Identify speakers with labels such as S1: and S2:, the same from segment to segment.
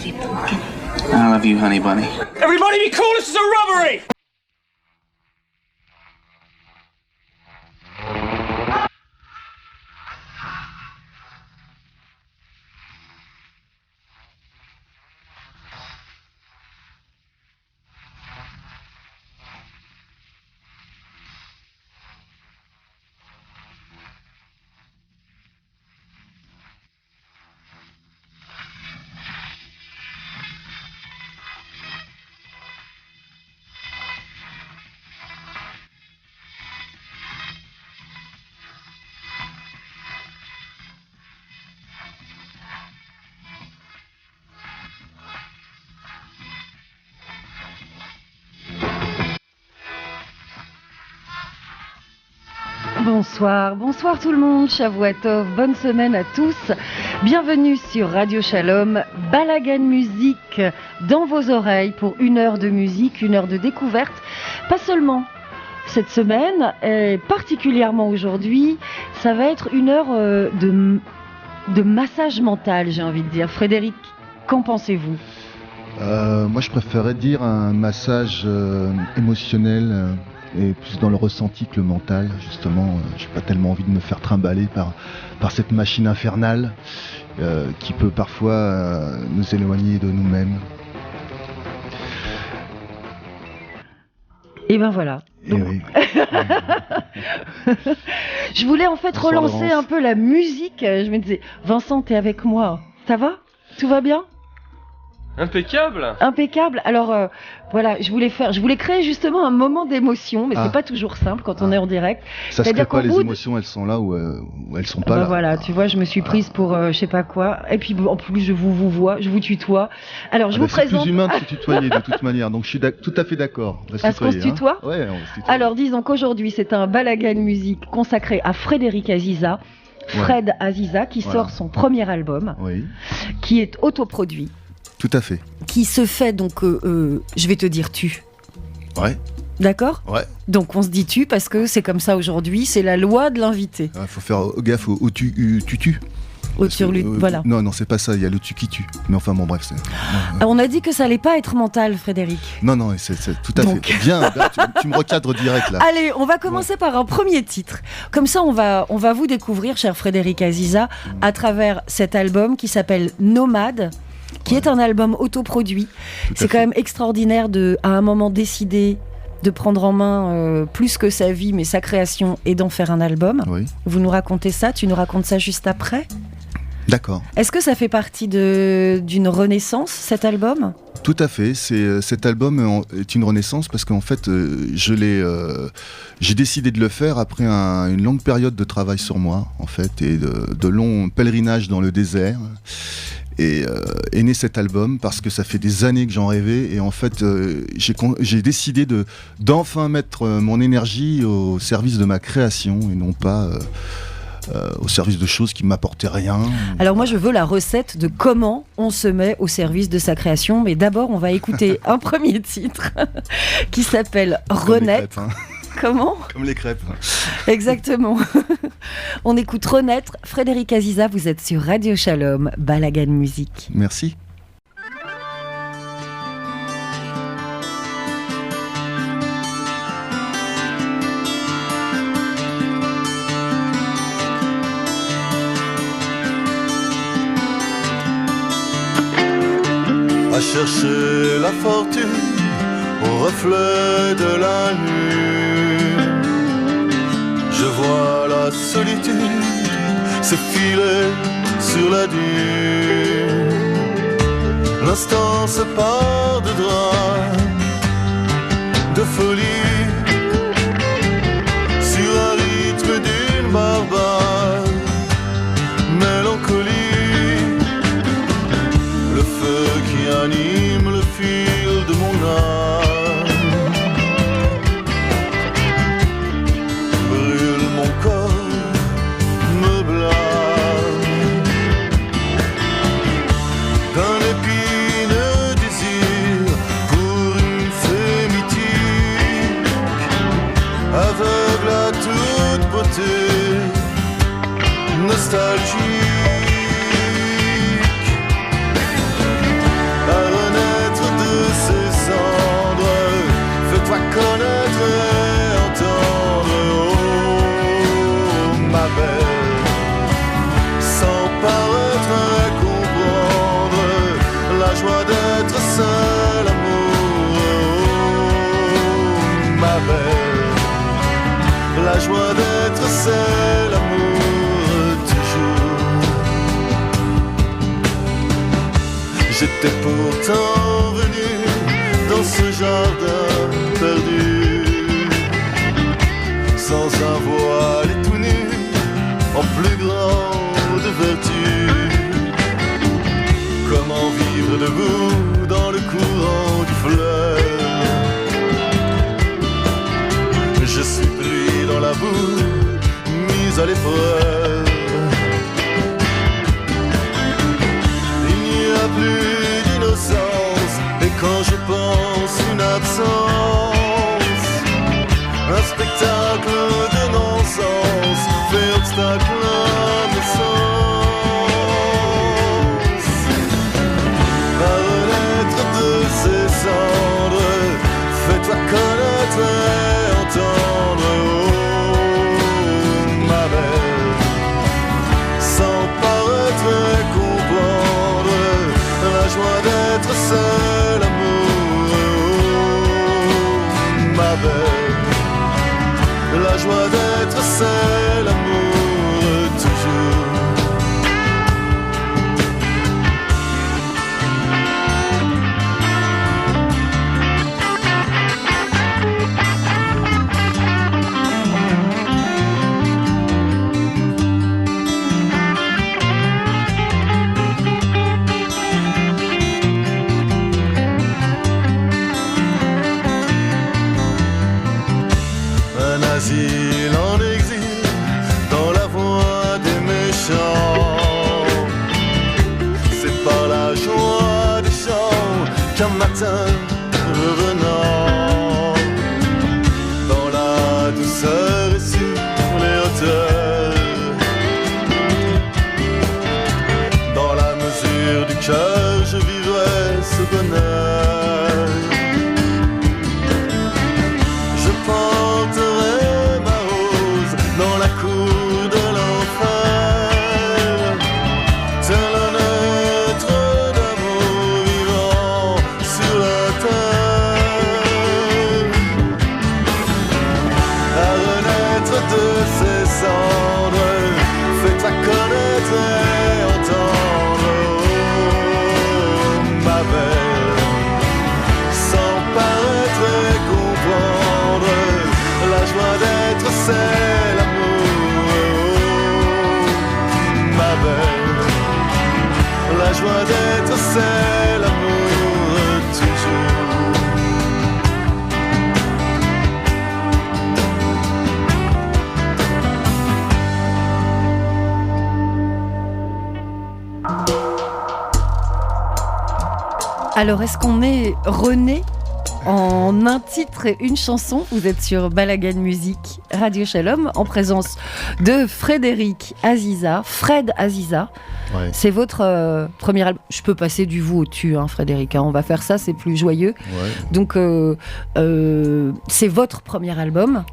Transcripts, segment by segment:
S1: lovely pumpkin.
S2: I love you, honey bunny.
S3: Everybody be cool, this is a robbery!
S4: Bonsoir tout le monde, Shavuatov, bonne semaine à tous. Bienvenue sur Radio Shalom, Balagan Musique dans vos oreilles pour une heure de musique, une heure de découverte. Pas seulement cette semaine, et particulièrement aujourd'hui, ça va être une heure de massage mental, j'ai envie de dire. Frédéric, qu'en pensez-vous ?
S5: Moi je préférais dire un massage émotionnel et plus dans le ressenti que le mental. Justement, j'ai pas tellement envie de me faire trimballer par cette machine infernale qui peut parfois nous éloigner de nous-mêmes.
S4: Et ben voilà. Donc...
S5: Oui.
S4: Je voulais en fait
S5: Bonsoir,
S4: relancer
S5: Laurence.
S4: un peu la musique. Je me disais, Vincent, t'es avec moi. Ça va ? Tout va bien ?
S3: Impeccable!
S4: Impeccable. Alors voilà, je voulais créer justement un moment d'émotion, mais c'est pas toujours simple quand on est en direct.
S5: Ça se
S4: C'est-à-dire
S5: crée pas,
S4: qu'au
S5: les
S4: bout
S5: émotions, elles sont là ou elles sont pas
S4: bah
S5: là.
S4: voilà, tu vois, je me suis prise pour je sais pas quoi. Et puis en plus, je vous vois, je vous tutoie. Alors je vous
S5: C'est
S4: présente.
S5: plus humain de se tutoyer de toute manière, donc je suis tout à fait d'accord. de se
S4: Est-ce qu'on se
S5: tutoyer,
S4: tutoie ?
S5: Ouais, on se tutoie.
S4: Alors disons qu'aujourd'hui, c'est un Balagan Musique consacré à Frédéric Aziza. Fred Aziza qui
S5: Voilà.
S4: sort son premier album,
S5: Oui,
S4: qui est autoproduit,
S5: tout à fait.
S4: qui se fait donc, je vais te dire tu.
S5: Ouais,
S4: D'accord ?
S5: ouais.
S4: Donc on se dit tu parce que c'est comme ça aujourd'hui, c'est la loi de l'invité.
S5: Faut faire gaffe au tutu.
S4: Au turlu, voilà.
S5: Non, c'est pas ça, il y a le tu qui tue. Mais enfin, bon, bref, c'est.
S4: Ah, on a dit que ça allait pas être mental, Frédéric.
S5: Non, c'est tout à
S4: Donc.
S5: fait. Bien, tu me recadres direct là.
S4: Allez, on va commencer par un premier titre. Comme ça, on va vous découvrir, cher Frédéric Aziza, à travers cet album qui s'appelle Nomade, qui est un album autoproduit. C'est quand même extraordinaire à un moment décider de prendre en main plus que sa vie, mais sa création, et d'en faire un album.
S5: Oui,
S4: Vous nous racontez ça, tu nous racontes ça juste après.
S5: d'accord.
S4: Est-ce que ça fait partie d'une renaissance, cet album ?
S5: Tout à fait. Cet album est une renaissance parce qu'en fait, j'ai décidé de le faire après une longue période de travail sur moi, en fait, et de longs pèlerinages dans le désert. Et est né cet album parce que ça fait des années que j'en rêvais et en fait j'ai décidé d'enfin mettre mon énergie au service de ma création et non pas au service de choses qui m'apportaient rien.
S4: Alors moi je veux la recette de comment on se met au service de sa création, mais d'abord on va écouter un premier titre qui s'appelle Renaître.
S5: Comme les crêpes,
S4: Comment ?
S5: Comme les crêpes.
S4: Exactement. On écoute Renaître. Frédéric Aziza, vous êtes sur Radio Shalom, Balagan Musique.
S5: Merci.
S6: À chercher la fortune au reflet de la lune. Je vois la solitude s'effiler sur la dune. L'instant se part de drame, de folie, sur un rythme d'une barbare mélancolie. Le feu qui anime le fil de mon âme brûle mon corps, me blâme d'un épineux désir pour une fée mythique, aveugle à toute beauté, nostalgique. J'étais pourtant venu dans ce jardin perdu, sans un voile et tout nu, en plus grande vertu. Comment vivre debout dans le courant du fleuve? Je suis pris dans la boue, mise à l'épreuve. Il n'y a plus d'innocence, et quand je pense une absence, un spectacle de non-sens fait obstacle à mes sens. À renaître de ces cendres, fais-toi connaître et entendre, oh ma belle, sans paraître et comprendre la joie d'être seul amour, oh ma belle, la joie d'être seul amour toujours. Un asile en exil dans la voie des méchants. C'est par la joie des champs qu'un matin revenant, dans la douceur et sur les hauteurs, dans la mesure du cœur, je vivrai ce bonheur. Je porterai ma rose dans la cour de l'enfer, tel un être d'amour vivant sur la terre. À renaître de ses cendres, fais-toi connaître et entendre, oh ma belle, sans paraître et comprendre la joie d'être c'est l'amour, oh ma belle, la joie d'être c'est l'amour toujours.
S4: Alors, est-ce qu'on est rené en un titre et une chanson? Vous êtes sur Balagan Musique, Radio Shalom, en présence de Frédéric Aziza, Fred Aziza.
S5: Ouais.
S4: C'est votre premier album. Je peux passer du vous au tu, hein, Frédéric. Hein, on va faire ça, c'est plus joyeux.
S5: Ouais.
S4: Donc, c'est votre premier album.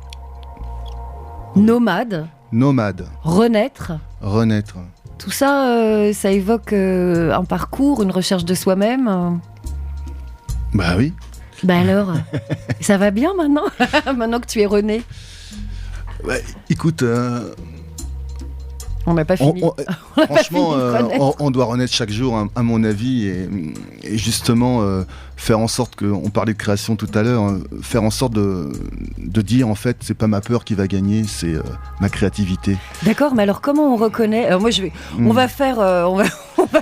S4: Nomade, Renaître. Tout ça, ça évoque un parcours, une recherche de soi-même.
S5: Bah oui.
S4: Bah alors, ça va bien maintenant? Maintenant que tu es rené?
S5: Ouais, écoute,
S4: on n'a pas fini.
S5: Franchement, on doit renaître chaque jour, à mon avis, et justement faire en sorte que, on parlait de création tout à l'heure, faire en sorte de dire en fait, c'est pas ma peur qui va gagner, c'est ma créativité.
S4: D'accord, mais alors comment on reconnaît? Alors moi, on va faire, on va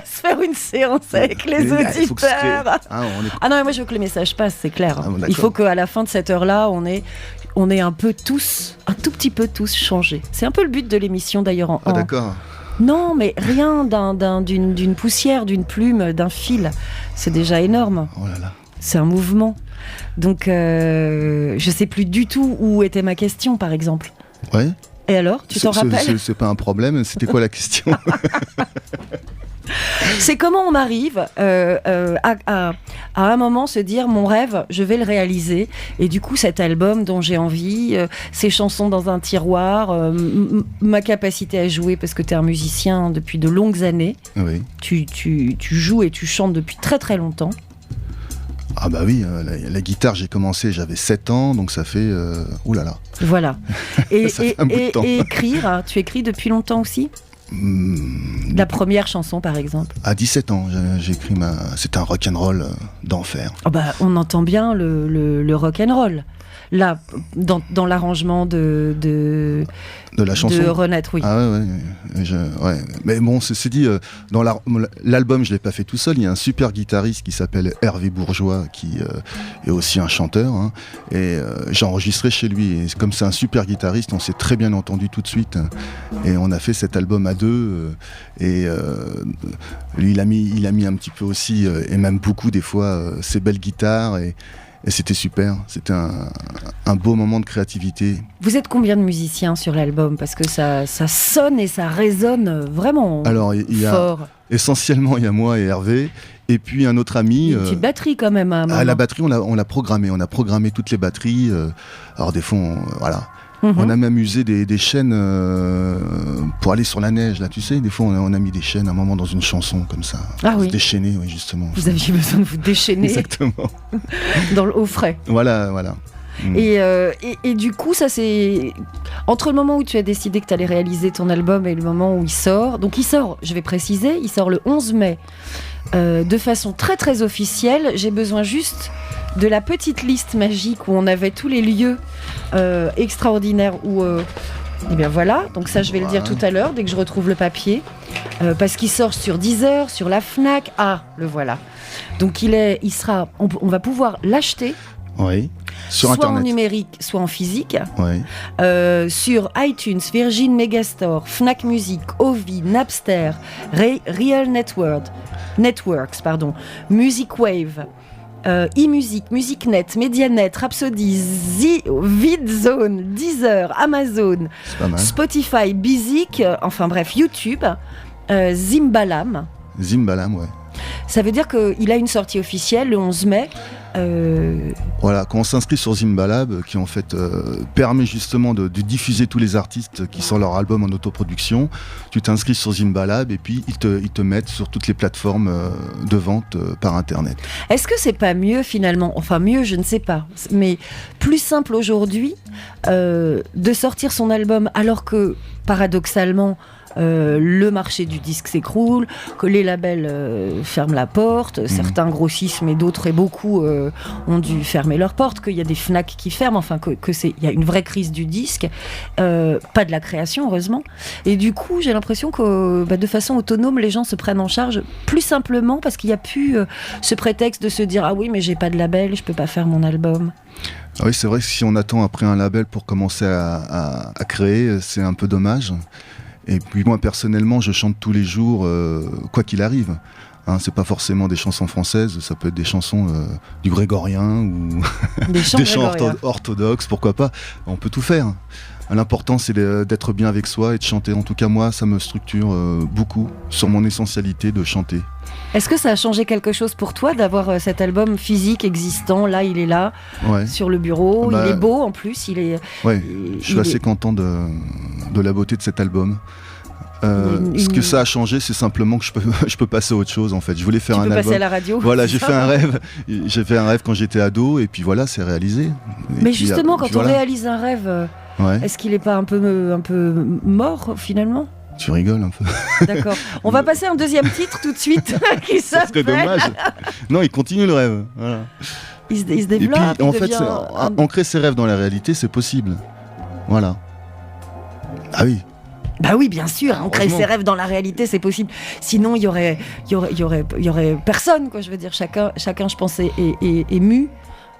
S4: se faire une séance avec les auditeurs. Ah non, mais moi je veux que le message passe, c'est clair.
S5: Ah, bon,
S4: il faut qu'à la fin de cette heure-là, on ait un peu tous, un tout petit peu tous changé. C'est un peu le but de l'émission d'ailleurs.
S5: Ah d'accord.
S4: Non, mais rien d'une poussière, d'une plume, d'un fil. C'est déjà énorme.
S5: Oh là là.
S4: C'est un mouvement. Donc, je sais plus du tout où était ma question, par exemple.
S5: Ouais.
S4: Et alors, tu t'en rappelles?
S5: C'est pas un problème. C'était quoi la question?
S4: C'est comment on arrive à un moment se dire mon rêve, je vais le réaliser. Et du coup, cet album dont j'ai envie, ces chansons dans un tiroir, ma capacité à jouer, parce que tu es un musicien depuis de longues années.
S5: Oui.
S4: Tu joues et tu chantes depuis très très longtemps.
S5: Ah bah oui, la guitare, j'ai commencé, j'avais 7 ans, donc ça fait... oulala.
S4: Voilà. Et
S5: Ça fait un bout de temps.
S4: écrire, tu écris depuis longtemps aussi? La première chanson, par exemple.
S5: À 17 ans, j'ai écrit c'était un rock'n'roll d'enfer.
S4: Oh bah, on entend bien le rock'n'roll. Là, dans l'arrangement de
S5: la chanson.
S4: De Renaître, oui.
S5: Ah ouais. Mais bon, c'est dit, dans l'album, je l'ai pas fait tout seul. Il y a un super guitariste qui s'appelle Hervé Bourgeois, qui est aussi un chanteur. Hein, et j'ai enregistré chez lui. Et comme c'est un super guitariste, on s'est très bien entendu tout de suite. Et on a fait cet album à deux. Lui, il a mis un petit peu aussi, et même beaucoup des fois, ses belles guitares. Et c'était super, c'était un beau moment de créativité.
S4: Vous êtes combien de musiciens sur l'album ? Parce que ça sonne et ça résonne vraiment fort.
S5: Alors, essentiellement, il y a moi et Hervé, et puis un autre ami.
S4: Une petite batterie quand même. À un moment.
S5: La batterie, on l'a programmée, on a programmé toutes les batteries. Alors des fois, voilà. On a même usé des chaînes pour aller sur la neige, là, tu sais. Des fois, on a mis des chaînes à un moment dans une chanson, comme ça.
S4: Ah oui.
S5: Se déchaîner, oui, justement.
S4: Vous aviez besoin de vous déchaîner.
S5: Exactement.
S4: Au frais.
S5: Voilà.
S4: Et du coup, ça c'est... Entre le moment où tu as décidé que tu allais réaliser ton album et le moment où il sort... Donc il sort, je vais préciser, il sort le 11 mai. De façon très très officielle. J'ai besoin juste de la petite liste magique où on avait tous les lieux extraordinaires où... Et bien voilà, donc ça je vais le dire tout à l'heure dès que je retrouve le papier, parce qu'il sort sur Deezer, sur la Fnac. Ah, le voilà. Donc on va pouvoir l'acheter.
S5: Oui. Sur
S4: soit
S5: Internet.
S4: en numérique, soit en physique.
S5: Oui.
S4: Sur iTunes, Virgin Megastore, Fnac Music, Ovi, Napster, Real Networks, Music Wave, eMusic, MusicNet, Medianet, Rhapsody, VidZone, Deezer, Amazon, Spotify, Bizik, enfin bref, YouTube, Zimbalam.
S5: Zimbalam, ouais.
S4: Ça veut dire qu'il a une sortie officielle le 11 mai.
S5: Voilà, quand on s'inscrit sur Zimbalab, qui en fait permet justement de diffuser tous les artistes qui sortent leur album en autoproduction, tu t'inscris sur Zimbalab et puis ils te mettent sur toutes les plateformes de vente par Internet.
S4: Est-ce que c'est pas mieux finalement, enfin mieux je ne sais pas, mais plus simple aujourd'hui de sortir son album alors que paradoxalement le marché du disque s'écroule, que les labels ferment la porte, certains grossissent mais d'autres et beaucoup ont dû fermer leurs portes, qu'il y a des Fnac qui ferment, enfin il y a une vraie crise du disque, pas de la création heureusement, et du coup j'ai l'impression que de façon autonome les gens se prennent en charge plus simplement parce qu'il n'y a plus ce prétexte de se dire ah oui mais j'ai pas de label, je peux pas faire mon album.
S5: Ah oui, c'est vrai que si on attend après un label pour commencer à créer, c'est un peu dommage. Et puis moi personnellement je chante tous les jours quoi qu'il arrive, hein, c'est pas forcément des chansons françaises, ça peut être des chansons du grégorien ou des chants orthodoxes, pourquoi pas, on peut tout faire. L'important c'est d'être bien avec soi et de chanter. En tout cas moi ça me structure beaucoup sur mon essentialité de chanter.
S4: Est-ce que ça a changé quelque chose pour toi d'avoir cet album physique existant, là il est là, sur le bureau, il est beau en plus,
S5: je suis assez content de la beauté de cet album. Ce que ça a changé, c'est simplement que je peux passer à autre chose en fait. Je voulais faire un album. Tu peux passer
S4: à la radio.
S5: Voilà, j'ai fait un rêve. J'ai fait un rêve quand j'étais ado et puis voilà, c'est réalisé.
S4: Mais justement, quand on réalise un rêve, est-ce qu'il n'est pas un peu mort finalement ?
S5: Tu rigoles un peu.
S4: D'accord. On va passer un deuxième titre tout de suite qui
S5: ça serait dommage. Non, il continue le rêve. Voilà.
S4: Il se développe.
S5: Et puis, en fait, ancrer ses rêves dans la réalité, c'est possible. Voilà. Ah oui.
S4: Bah oui, bien sûr, ancrer ses rêves dans la réalité, c'est possible. Sinon, il y aurait personne, quoi. Je veux dire, chacun, je pense, est ému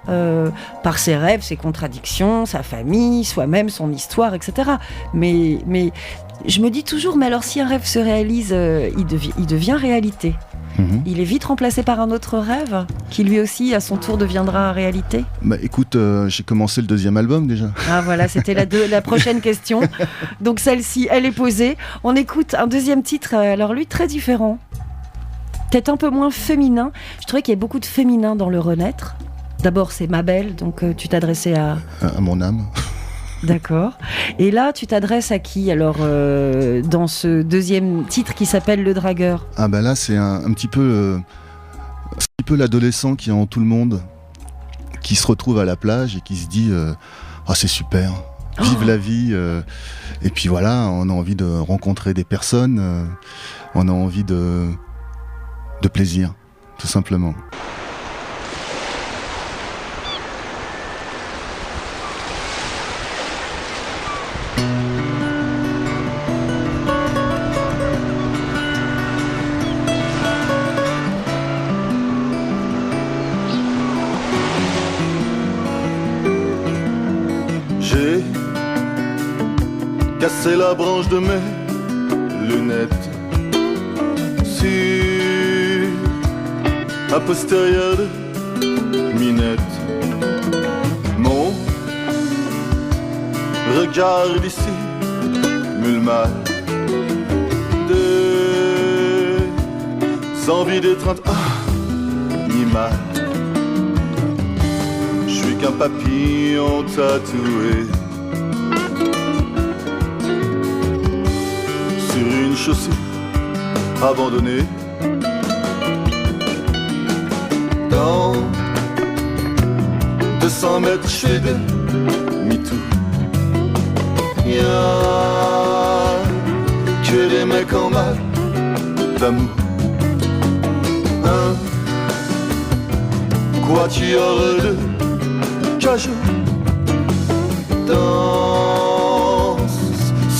S4: par ses rêves, ses contradictions, sa famille, soi-même, son histoire, etc. Mais je me dis toujours, mais alors si un rêve se réalise, il devient réalité. Il est vite remplacé par un autre rêve qui lui aussi à son tour deviendra réalité.
S5: Bah écoute, j'ai commencé le deuxième album déjà.
S4: Ah voilà, c'était la prochaine question. Donc celle-ci, elle est posée. On écoute un deuxième titre, alors lui très différent. Peut-être un peu moins féminin. Je trouvais qu'il y a beaucoup de féminin dans le Renaître. D'abord c'est Ma Belle, donc tu t'adressais à
S5: mon âme.
S4: D'accord. Et là, tu t'adresses à qui alors dans ce deuxième titre qui s'appelle Le Dragueur ?
S5: Ah bah là, c'est un petit peu l'adolescent qui est en tout le monde, qui se retrouve à la plage et qui se dit ah c'est super. vivre la vie. Et puis voilà, on a envie de rencontrer des personnes, on a envie de plaisir, tout simplement.
S6: J'ai cassé la branche de mes lunettes sur a postérieur de minette. Mon regard d'ici mulma des envies d'être animal. Je suis qu'un papillon tatoué sur une chaussée abandonnée. Dans 200 mètres, je fais demi-tour. Y'a que des mecs en mal d'amour. Un quatuor de cajou danse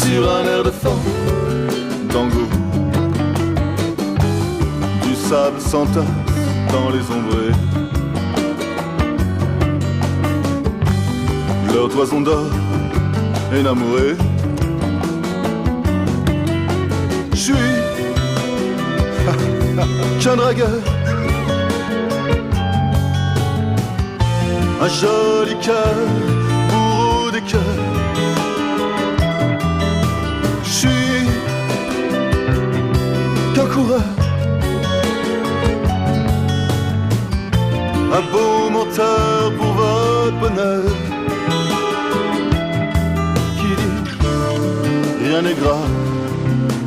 S6: sur un air de fandango. Du sable s'entasse dans les ombrées. Leur toison d'or énamourée. Je suis qu'un dragueur, un joli cœur, bourreau des cœurs. Je suis qu'un coureur, un beau menteur pour votre bonheur. Qui dit rien n'est grave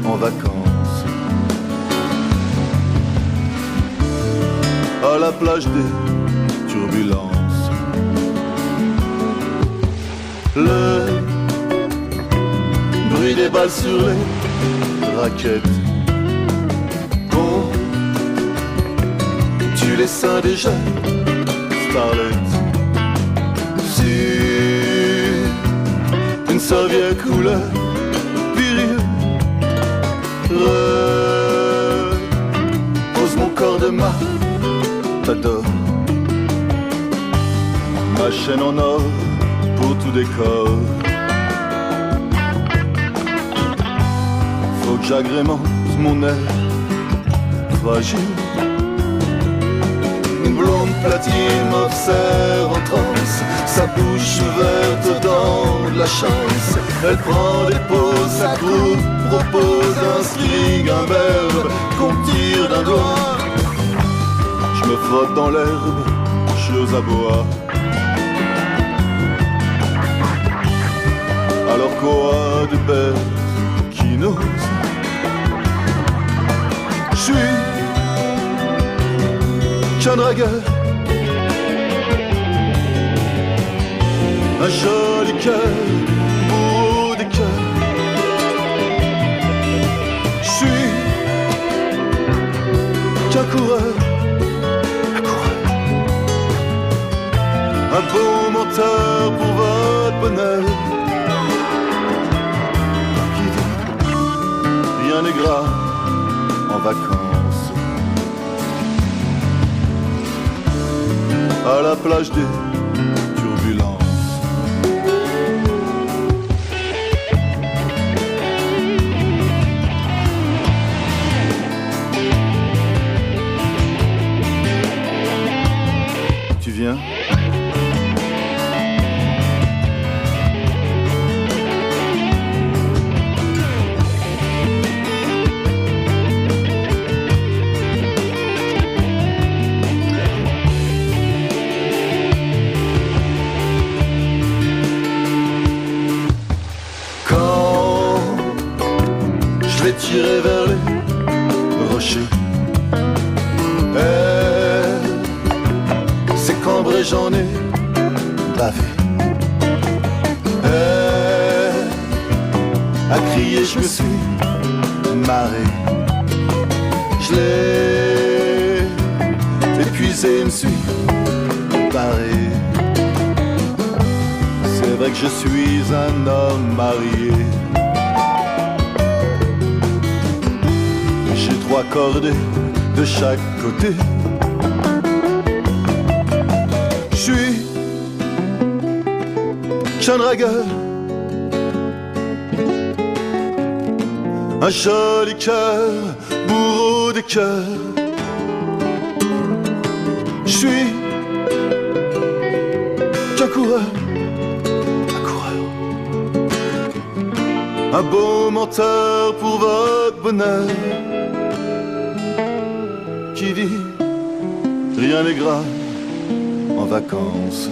S6: en vacances, à la plage des turbulences. Le bruit des balles sur les raquettes. On tue les seins des jeunes starlettes sur une serviette couleur virile. Repose mon corps de matador, ma chaîne en or pour tout décor. Faut que j'agrémente mon air fragile. Une blonde platine m'observe en transe, sa bouche ouverte dans de la chance. Elle prend des pauses, sa croupe propose un string, un verbe qu'on tire d'un doigt. Je me frotte dans l'herbe, j'ose aboie. Alors quoi de bête qui n'ose. Je suis qu'un dragueur, un joli cœur, bourreau des cœurs. Je suis qu'un coureur, un beau menteur pour votre bonheur. Rien n'est grave en vacances, à la plage des turbulences. Tu viens ? Tiré vers les rochers, c'est cambré, j'en ai bavé. crié, je me suis marré. Je l'ai épuisé, me suis barré. C'est vrai que je suis un homme marié. J'ai 3 cordées de chaque côté. Je suis qu'un dragueur, un joli cœur, bourreau des cœurs. Je suis qu'un coureur, un beau menteur pour votre bonheur, qui dit rien n'est grave en vacances.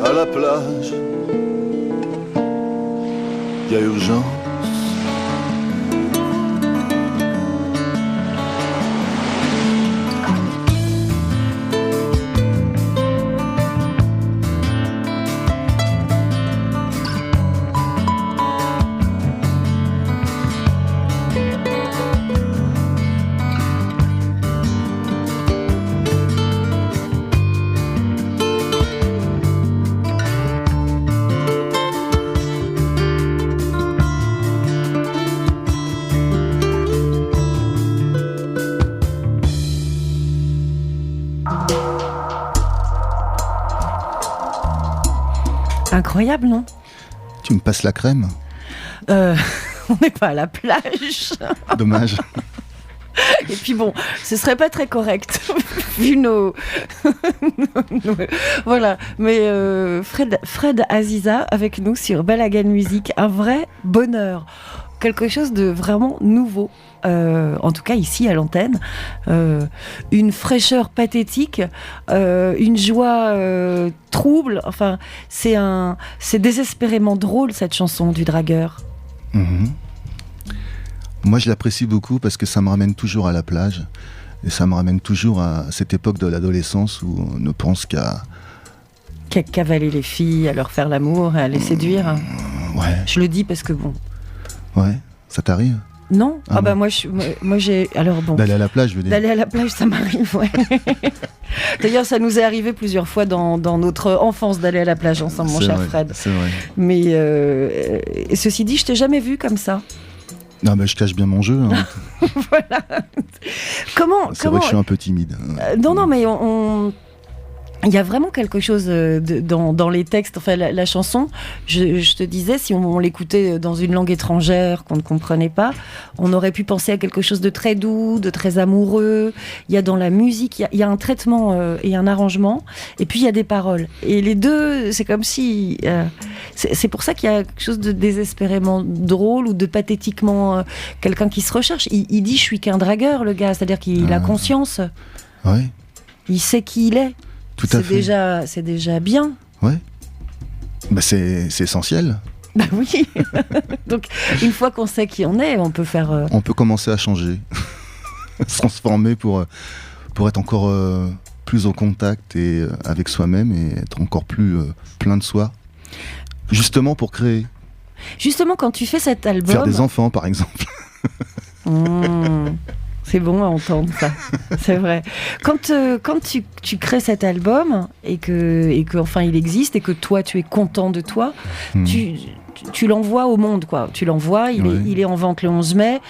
S6: À la plage, il y a urgence.
S4: Incroyable, non?
S5: Tu me passes la crème?
S4: On n'est pas à la plage.
S5: Dommage.
S4: Et puis bon, ce serait pas très correct vu nos... Voilà, mais Fred Aziza avec nous sur Balagan Music, un vrai bonheur, quelque chose de vraiment nouveau. En tout cas ici à l'antenne, une fraîcheur pathétique, une joie trouble, enfin c'est désespérément drôle cette chanson du dragueur.
S5: Mmh. Moi je l'apprécie beaucoup parce que ça me ramène toujours à la plage et ça me ramène toujours à cette époque de l'adolescence où on ne pense qu'à
S4: cavaler les filles, à leur faire l'amour, à les séduire.
S5: Ouais.
S4: Je le dis parce que bon.
S5: Ouais, ça t'arrive?
S4: Non,
S5: ah
S4: bah moi j'ai alors bon.
S5: D'aller à la plage, je veux dire.
S4: D'aller à la plage, ça m'arrive, ouais. D'ailleurs, ça nous est arrivé plusieurs fois dans notre enfance d'aller à la plage ensemble, mon cher Fred.
S5: C'est vrai.
S4: Mais ceci dit, je t'ai jamais vu comme ça.
S5: Non, mais je cache bien mon jeu. Hein.
S4: Voilà.
S5: C'est vrai que je suis un peu timide.
S4: Non, mais il y a vraiment quelque chose dans les textes, enfin la chanson, je te disais, si on l'écoutait dans une langue étrangère qu'on ne comprenait pas, on aurait pu penser à quelque chose de très doux, de très amoureux. Il y a dans la musique, il y a un traitement et un arrangement, et puis il y a des paroles. Et les deux, c'est comme si... c'est pour ça qu'il y a quelque chose de désespérément drôle ou de pathétiquement... quelqu'un qui se recherche. Il dit « je suis qu'un dragueur », le gars, c'est-à-dire qu'il a conscience.
S5: Ouais.
S4: Il sait qui il est.
S5: Tout à fait.
S4: C'est déjà bien.
S5: Ouais. Bah c'est essentiel.
S4: Bah oui. Donc une fois qu'on sait qui on est, on peut faire.
S5: On peut commencer à changer, se transformer pour être encore plus au contact et avec soi-même et être encore plus plein de soi. Justement pour créer.
S4: Justement quand tu fais cet album.
S5: Faire des enfants par exemple.
S4: C'est bon à entendre ça, c'est vrai. Quand tu crées cet album et que enfin il existe et que toi tu es content de toi, tu l'envoies au monde quoi. Tu l'envoies, il est en vente le 11 mai.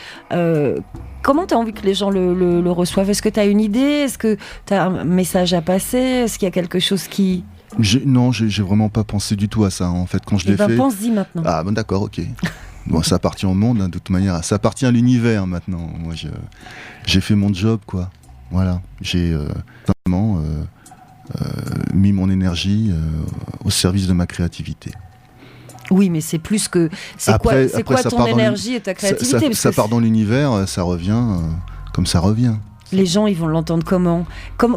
S4: Comment tu as envie que les gens le reçoivent? Est-ce que tu as une idée? Est-ce que tu as un message à passer? Est-ce qu'il y a quelque chose qui...
S5: Non, j'ai vraiment pas pensé du tout à ça en fait quand je l'ai fait.
S4: Pense-y maintenant.
S5: Ah bon d'accord, ok. Bon, ça appartient au monde, hein, de toute manière. Ça appartient à l'univers maintenant. Moi, j'ai fait mon job, quoi. Voilà. J'ai vraiment mis mon énergie au service de ma créativité.
S4: Oui, mais c'est plus que... C'est quoi ton énergie et ta créativité?
S5: Ça part dans l'univers, ça revient comme ça revient.
S4: Les gens, ils vont l'entendre comment?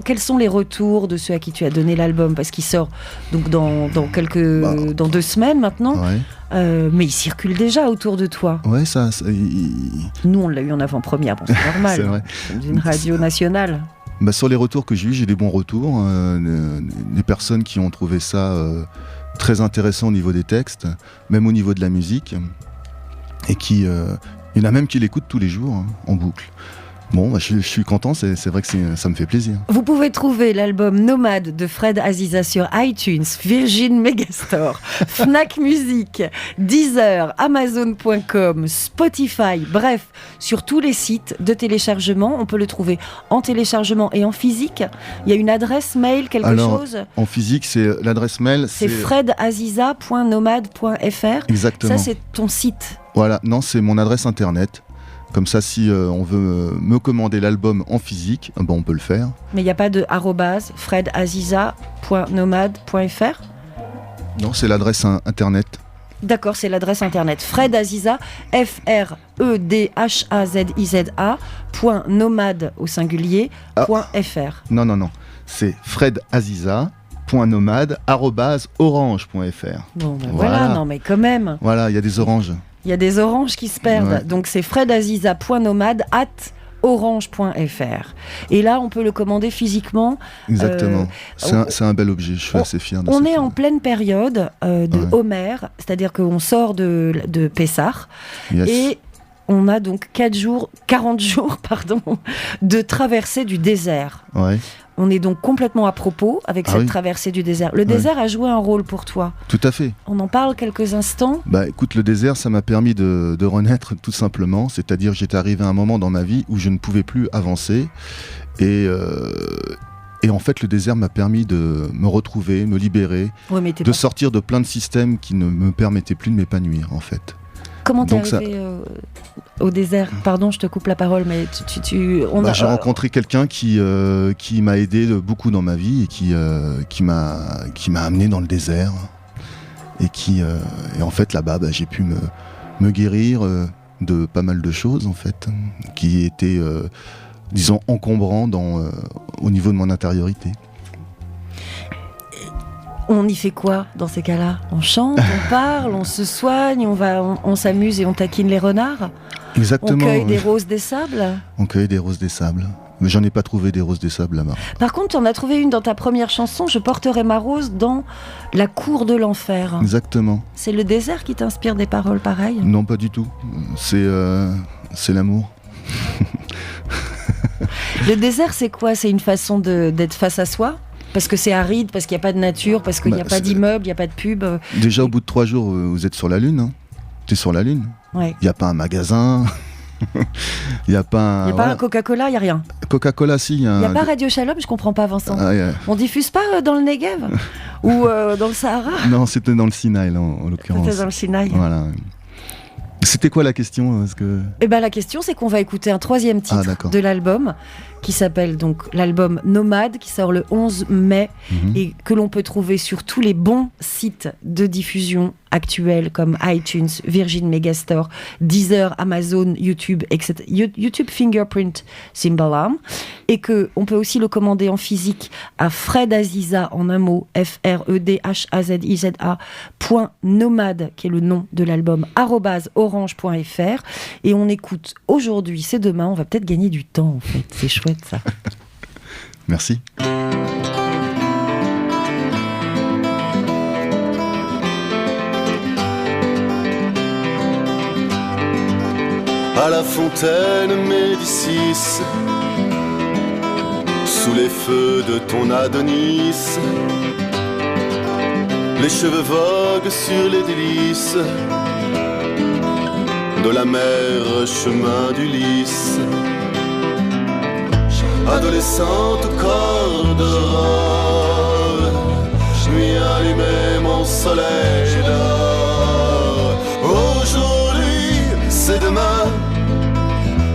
S4: Quels sont les retours de ceux à qui tu as donné l'album? Parce qu'il sort donc dans 2 semaines maintenant.
S5: Ouais.
S4: Mais il circule déjà autour de toi.
S5: Ouais,
S4: Nous, on l'a eu en avant-première, bon, c'est normal.
S5: C'est vrai.
S4: D'une radio nationale.
S5: Sur les retours que j'ai eu, j'ai des bons retours. Des personnes qui ont trouvé ça très intéressants au niveau des textes, même au niveau de la musique, et il y en a même qui l'écoutent tous les jours, hein, en boucle. Bon, bah, je suis content, c'est vrai que ça me fait plaisir.
S4: Vous pouvez trouver l'album Nomade de Fred Aziza sur iTunes, Virgin Megastore, Fnac Music, Deezer, Amazon.com, Spotify, bref, sur tous les sites de téléchargement. On peut le trouver en téléchargement et en physique. Il y a une adresse mail, quelque chose ?
S5: En physique, c'est l'adresse mail.
S4: C'est fredaziza.nomade.fr.
S5: Exactement.
S4: Ça, c'est ton site.
S5: Voilà, non, c'est mon adresse internet. Comme ça, si on veut me commander l'album en physique, on peut le faire.
S4: Mais il n'y a pas de @fredaziza.nomade.fr ?
S5: Non, c'est l'adresse internet.
S4: D'accord, c'est l'adresse internet. Fred Aziza, FREDHAZIZA.nomade au singulier, .fr.
S5: Non. C'est fredaziza.nomade@orange.fr.
S4: Bon, voilà, non mais quand même.
S5: Voilà, il y a des oranges.
S4: Il y a des oranges qui se perdent.
S5: Ouais.
S4: Donc c'est fredaziza.nomade@orange.fr. Et là, on peut le commander physiquement.
S5: Exactement. C'est un bel objet, je suis assez fier de ça.
S4: On est en pleine période de
S5: Ouais.
S4: Homer, c'est-à-dire qu'on sort de Pessah.
S5: Yes.
S4: Et on a donc 40 jours de traversée du désert.
S5: Ouais,
S4: On est donc complètement à propos avec cette traversée du désert. Le désert a joué un rôle pour toi.
S5: tout à fait.
S4: On en parle quelques instants.
S5: Bah écoute, le désert, ça m'a permis de renaître tout simplement. C'est-à-dire que j'étais arrivé à un moment dans ma vie où je ne pouvais plus avancer. Et en fait, le désert m'a permis de me retrouver, me libérer,
S4: Ouais, mais
S5: de sortir de plein de systèmes qui ne me permettaient plus de m'épanouir en fait.
S4: Comment t'es
S5: Donc
S4: arrivé au désert ? Pardon, je te coupe la parole, mais j'ai
S5: rencontré quelqu'un qui m'a aidé beaucoup dans ma vie et qui m'a amené dans le désert. Et en fait, là-bas, j'ai pu me guérir de pas mal de choses, en fait, qui étaient, disons, encombrants au niveau de mon intériorité.
S4: On y fait quoi dans ces cas-là ? On chante, on parle, on se soigne, on s'amuse et on taquine les renards ?
S5: Exactement.
S4: On cueille des roses des sables ?
S5: On cueille des roses des sables. Mais j'en ai pas trouvé des roses des sables là-bas.
S4: Par contre, tu en as trouvé une dans ta première chanson, Je porterai ma rose dans la cour de l'enfer.
S5: Exactement.
S4: C'est le désert qui t'inspire des paroles pareilles ?
S5: Non, pas du tout. C'est l'amour.
S4: Le désert, c'est quoi ? C'est une façon d'être face à soi ? Parce que c'est aride, parce qu'il n'y a pas de nature, parce qu'il n'y a pas d'immeuble, il n'y a pas de pub.
S5: Déjà, au bout de 3 jours, vous êtes sur la Lune. Hein. Tu es sur la Lune.
S4: Ouais.
S5: Il n'y a pas un magasin. Il n'y a pas
S4: un Coca-Cola, il n'y a rien.
S5: Coca-Cola, si. Il n'y
S4: a pas Radio Shalom, je ne comprends pas, Vincent. On diffuse pas dans le Negev ou dans le Sahara ?
S5: Non, c'était dans le Sinaï, là, en l'occurrence.
S4: C'était dans le Sinaï.
S5: Voilà. C'était quoi la question ?
S4: La question, c'est qu'on va écouter un 3e titre de l'album, qui s'appelle donc l'album Nomade, qui sort le 11 mai, et que l'on peut trouver sur tous les bons sites de diffusion actuels, comme iTunes, Virgin Megastore, Deezer, Amazon, YouTube, etc. YouTube Fingerprint Symbolarm, et qu'on peut aussi le commander en physique à Fred Aziza, en un mot, FREDHAZIZA.nomade, qui est le nom de l'album, @orange.fr, et on écoute aujourd'hui, c'est demain, on va peut-être gagner du temps en fait, c'est chouette ça.
S5: Merci.
S6: À la fontaine Médicis, sous les feux de ton Adonis, les cheveux voguent sur les délices de la mer, chemin d'Ulysse. Adolescente au corps d'aurore, nuit allumée, mon soleil d'or. Aujourd'hui, c'est demain,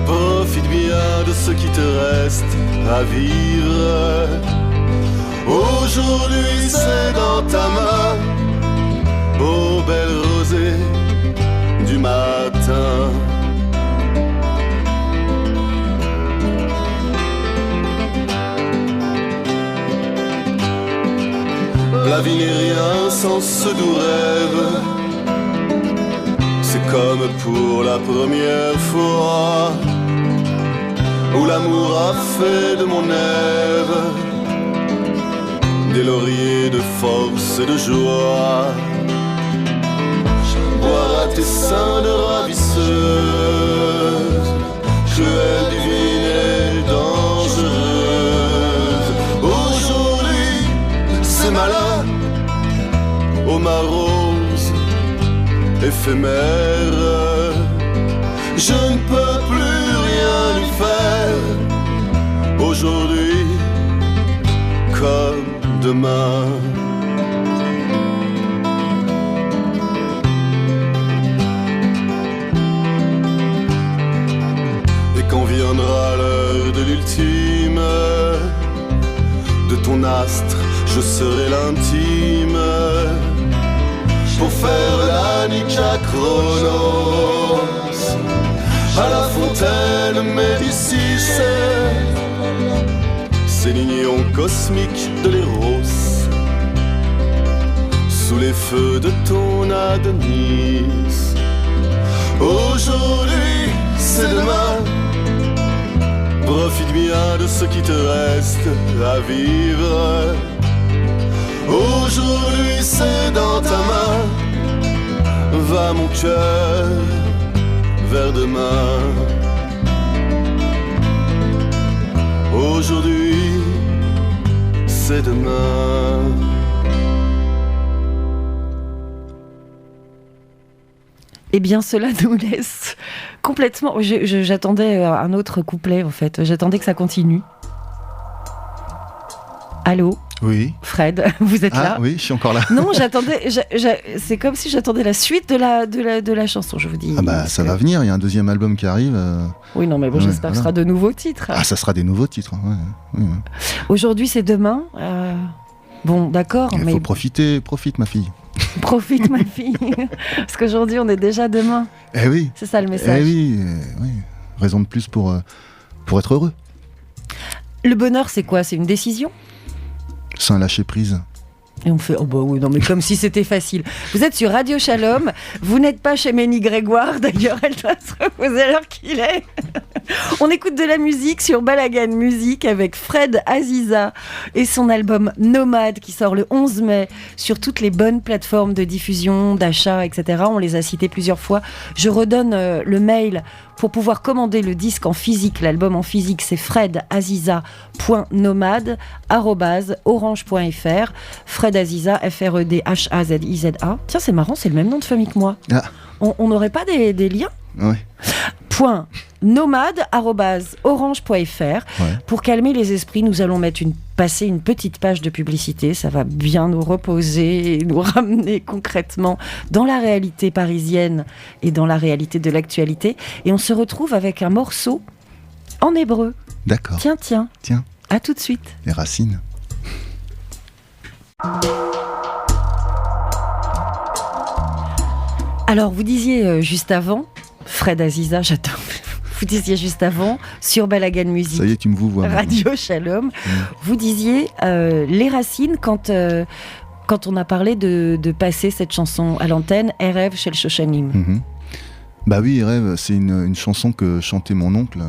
S6: profite bien de ce qui te reste à vivre. Aujourd'hui, c'est dans ta main, ô belle rosée du matin. La vie n'est rien sans ce doux rêve. C'est comme pour la première fois où l'amour a fait de mon Ève des lauriers de force et de joie. Boire à tes seins de ravisseuse, cruelle, divine et dangereuse. Aujourd'hui, c'est malin, ô ma rose éphémère. Je ne peux plus rien y faire, aujourd'hui comme demain. Et quand viendra l'heure de l'ultime, de ton astre je serai l'intime, pour faire la Nica Chronos à la fontaine Médicis, ces lignons cosmiques de l'Éros, sous les feux de ton Adonis. Aujourd'hui, c'est demain, profite bien de ce qui te reste à vivre. Aujourd'hui, c'est dans ta main, va mon cœur vers demain. Aujourd'hui, c'est demain.
S4: Eh bien, cela nous laisse complètement... J'attendais un autre couplet, en fait. J'attendais que ça continue. Allô ?
S5: Oui.
S4: Fred, vous êtes là ?
S5: Oui, je suis encore là.
S4: Non, j'attendais... c'est comme si j'attendais la suite de la chanson, je vous dis.
S5: Ah bah, ça va venir, il y a un deuxième album qui arrive.
S4: Oui, non, mais bon, j'espère que ce sera de nouveaux titres.
S5: Ah, ça sera des nouveaux titres, ouais. Oui.
S4: Aujourd'hui, c'est demain. Bon, d'accord,
S5: Il
S4: mais...
S5: faut profiter, profite ma fille.
S4: Profite, ma fille. Parce qu'aujourd'hui, on est déjà demain.
S5: Eh oui.
S4: C'est ça le message.
S5: Eh oui, oui. Raison de plus pour être heureux.
S4: Le bonheur, c'est quoi ? C'est une décision ?
S5: C'est un lâcher-prise.
S4: Et on fait, oh bah oui, non mais comme si c'était facile. Vous êtes sur Radio Shalom, vous n'êtes pas chez Ménie Grégoire, d'ailleurs elle doit se reposer à l'heure qu'il est. On écoute de la musique sur Balagan Music avec Fred Aziza et son album Nomade qui sort le 11 mai sur toutes les bonnes plateformes de diffusion, d'achat, etc. On les a cités plusieurs fois. Je redonne le mail pour pouvoir commander le disque en physique, l'album en physique, c'est fredaziza.nomade@orange.fr. Fred Aziza, F-R-E-D-H-A-Z-I-Z-A. Tiens, c'est marrant, c'est le même nom de famille que moi.
S5: Ah.
S4: On n'aurait pas des liens ?
S5: Oui.
S4: .nomade@orange.fr.
S5: Ouais.
S4: Pour calmer les esprits, nous allons passer une petite page de publicité. Ça va bien nous reposer et nous ramener concrètement dans la réalité parisienne et dans la réalité de l'actualité. Et on se retrouve avec un morceau en hébreu.
S5: D'accord.
S4: Tiens. À tout de suite.
S5: Les racines.
S4: Alors, vous disiez juste avant, Fred Aziza, j'adore. Vous disiez juste avant, sur Balagan Music.
S5: Ça y est, tu me vous vois.
S4: Radio Shalom. Vous disiez les racines quand on a parlé de passer cette chanson à l'antenne, Erev Shel Shoshanim.
S5: Mm-hmm. Bah oui, Erev, c'est une chanson que chantait mon oncle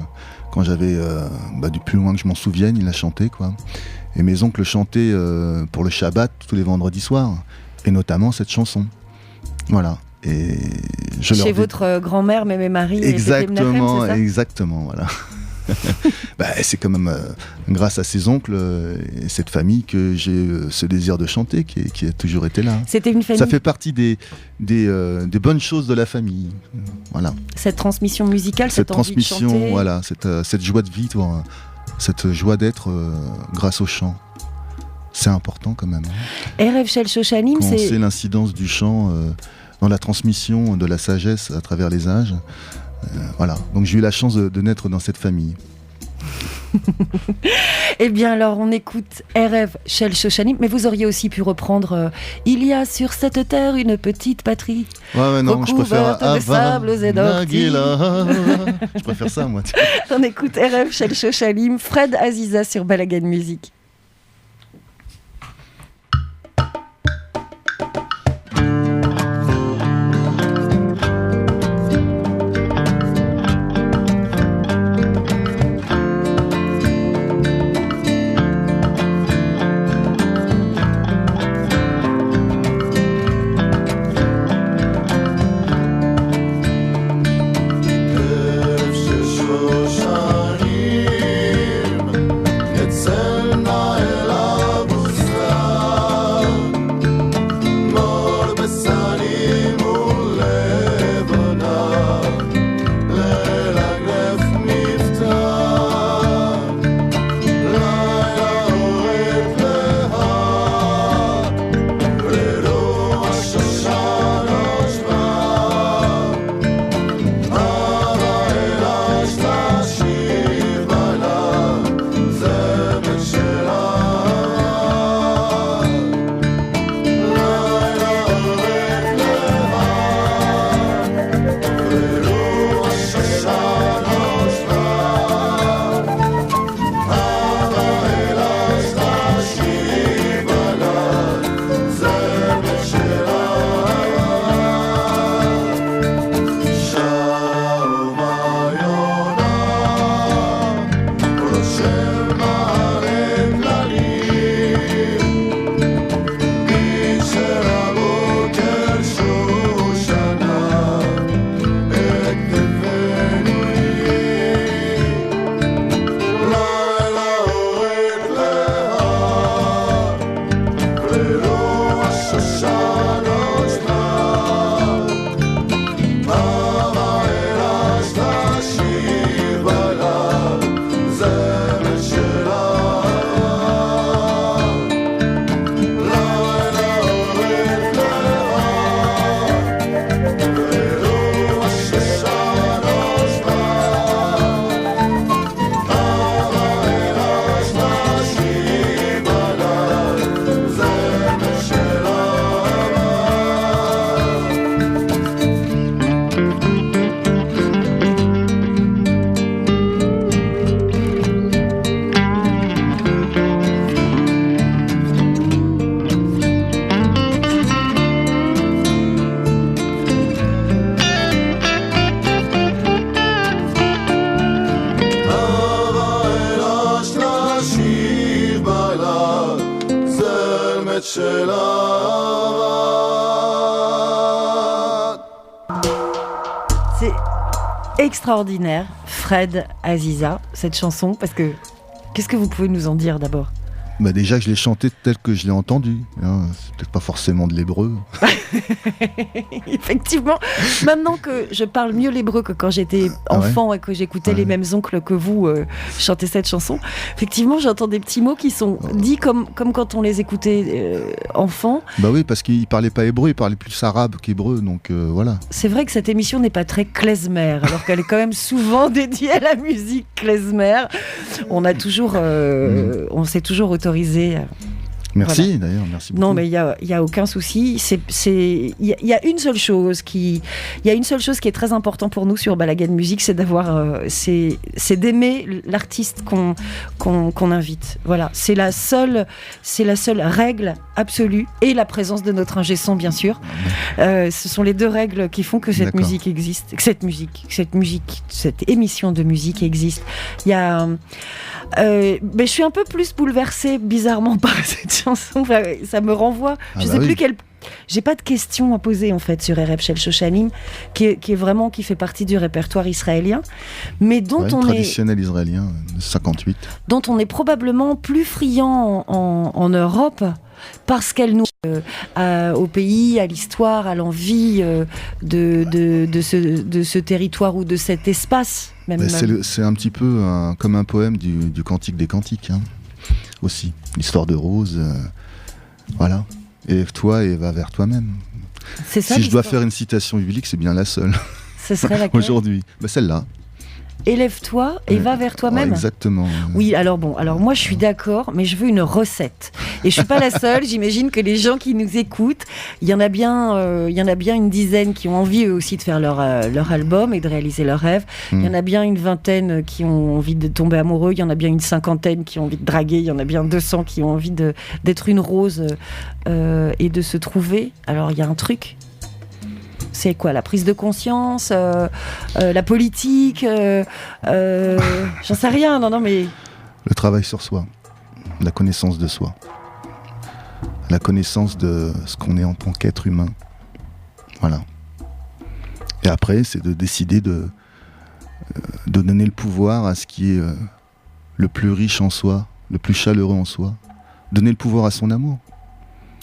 S5: quand j'avais, du plus loin que je m'en souvienne, il la chantait, quoi. Et mes oncles chantaient pour le Shabbat tous les vendredis soirs, et notamment cette chanson. Voilà. Et
S4: chez votre grand-mère, Mémé Marie.
S5: Exactement,
S4: et c'est ça
S5: exactement, voilà. C'est quand même grâce à ces oncles et cette famille que j'ai ce désir de chanter qui a toujours été là.
S4: C'était une famille.
S5: Ça fait partie des bonnes choses de la famille. Voilà.
S4: Cette transmission musicale, cette envie de chanter.
S5: Voilà, cette joie de vivre, cette joie d'être grâce au chant. C'est important quand même.
S4: Erev Shel Shoshanim,
S5: c'est l'incidence du chant dans la transmission de la sagesse à travers les âges. Voilà, donc j'ai eu la chance de naître dans cette famille.
S4: Eh bien alors on écoute Erev Shel Shoshanim, mais vous auriez aussi pu reprendre Il y a sur cette terre une petite patrie.
S5: Ouais, non, je préfère
S4: de sables et d'orties.
S5: Je préfère ça, moi.
S4: On écoute Erev Shel Shoshanim, Fred Aziza sur Balagan Music.
S6: של ערד.
S4: C'est extraordinaire, Fred Aziza, cette chanson, parce que qu'est-ce que vous pouvez nous en dire d'abord ?
S5: Bah déjà que je l'ai chanté tel que je l'ai entendu, hein. C'est peut-être pas forcément de l'hébreu.
S4: Effectivement, maintenant que je parle mieux l'hébreu que quand j'étais enfant et que j'écoutais les mêmes oncles que vous chanter cette chanson, effectivement j'entends des petits mots qui sont dits comme quand on les écoutait enfant.
S5: Bah oui, parce qu'il parlait pas hébreu, il parlait plus arabe qu'hébreu, donc voilà.
S4: C'est vrai que cette émission n'est pas très klezmer, alors qu'elle est quand même souvent dédiée à la musique klezmer. On a toujours, on s'est toujours autorisé.
S5: Merci d'ailleurs, merci beaucoup.
S4: Non, mais il y a aucun souci. Il y a une seule chose qui est très importante pour nous sur Balagan Musique, c'est d'avoir, c'est d'aimer l'artiste qu'on invite. Voilà, c'est la seule règle absolue, et la présence de notre ingé son, bien sûr. Ce sont les deux règles qui font que cette musique existe, que cette émission de musique existe. Il y a mais je suis un peu plus bouleversée bizarrement par cette chanson. Enfin, ça me renvoie. Je sais plus quelle. J'ai pas de questions à poser en fait sur Erev Shel Shoshanim, qui fait partie du répertoire israélien, mais dont on
S5: traditionnel israélien de 58.
S4: Dont on est probablement plus friand en Europe. Parce qu'elle nous au pays, à l'histoire, à l'envie de ce territoire ou de cet espace.
S5: C'est un petit peu comme un poème du Cantique des Cantiques, hein, aussi. L'histoire de Rose, voilà. Élève-toi et va vers toi-même.
S4: C'est ça,
S5: si je dois faire une citation biblique, c'est bien la seule.
S4: Ce serait laquelle ?
S5: Aujourd'hui, celle-là.
S4: Élève-toi et va vers toi-même.
S5: Exactement.
S4: Oui, alors moi je suis d'accord, mais je veux une recette. Et je suis pas la seule. J'imagine que les gens qui nous écoutent, il y en a bien une dizaine qui ont envie eux aussi de faire leur album et de réaliser leurs rêves. Il y en a bien une vingtaine qui ont envie de tomber amoureux. Il y en a bien une cinquantaine qui ont envie de draguer. Il y en a bien 200 qui ont envie d'être une rose et de se trouver. Alors il y a un truc. C'est quoi, la prise de conscience, la politique, j'en sais rien, non mais...
S5: Le travail sur soi, la connaissance de soi, la connaissance de ce qu'on est en tant qu'être humain, voilà. Et après, c'est de décider de donner le pouvoir à ce qui est le plus riche en soi, le plus chaleureux en soi, donner le pouvoir à son amour.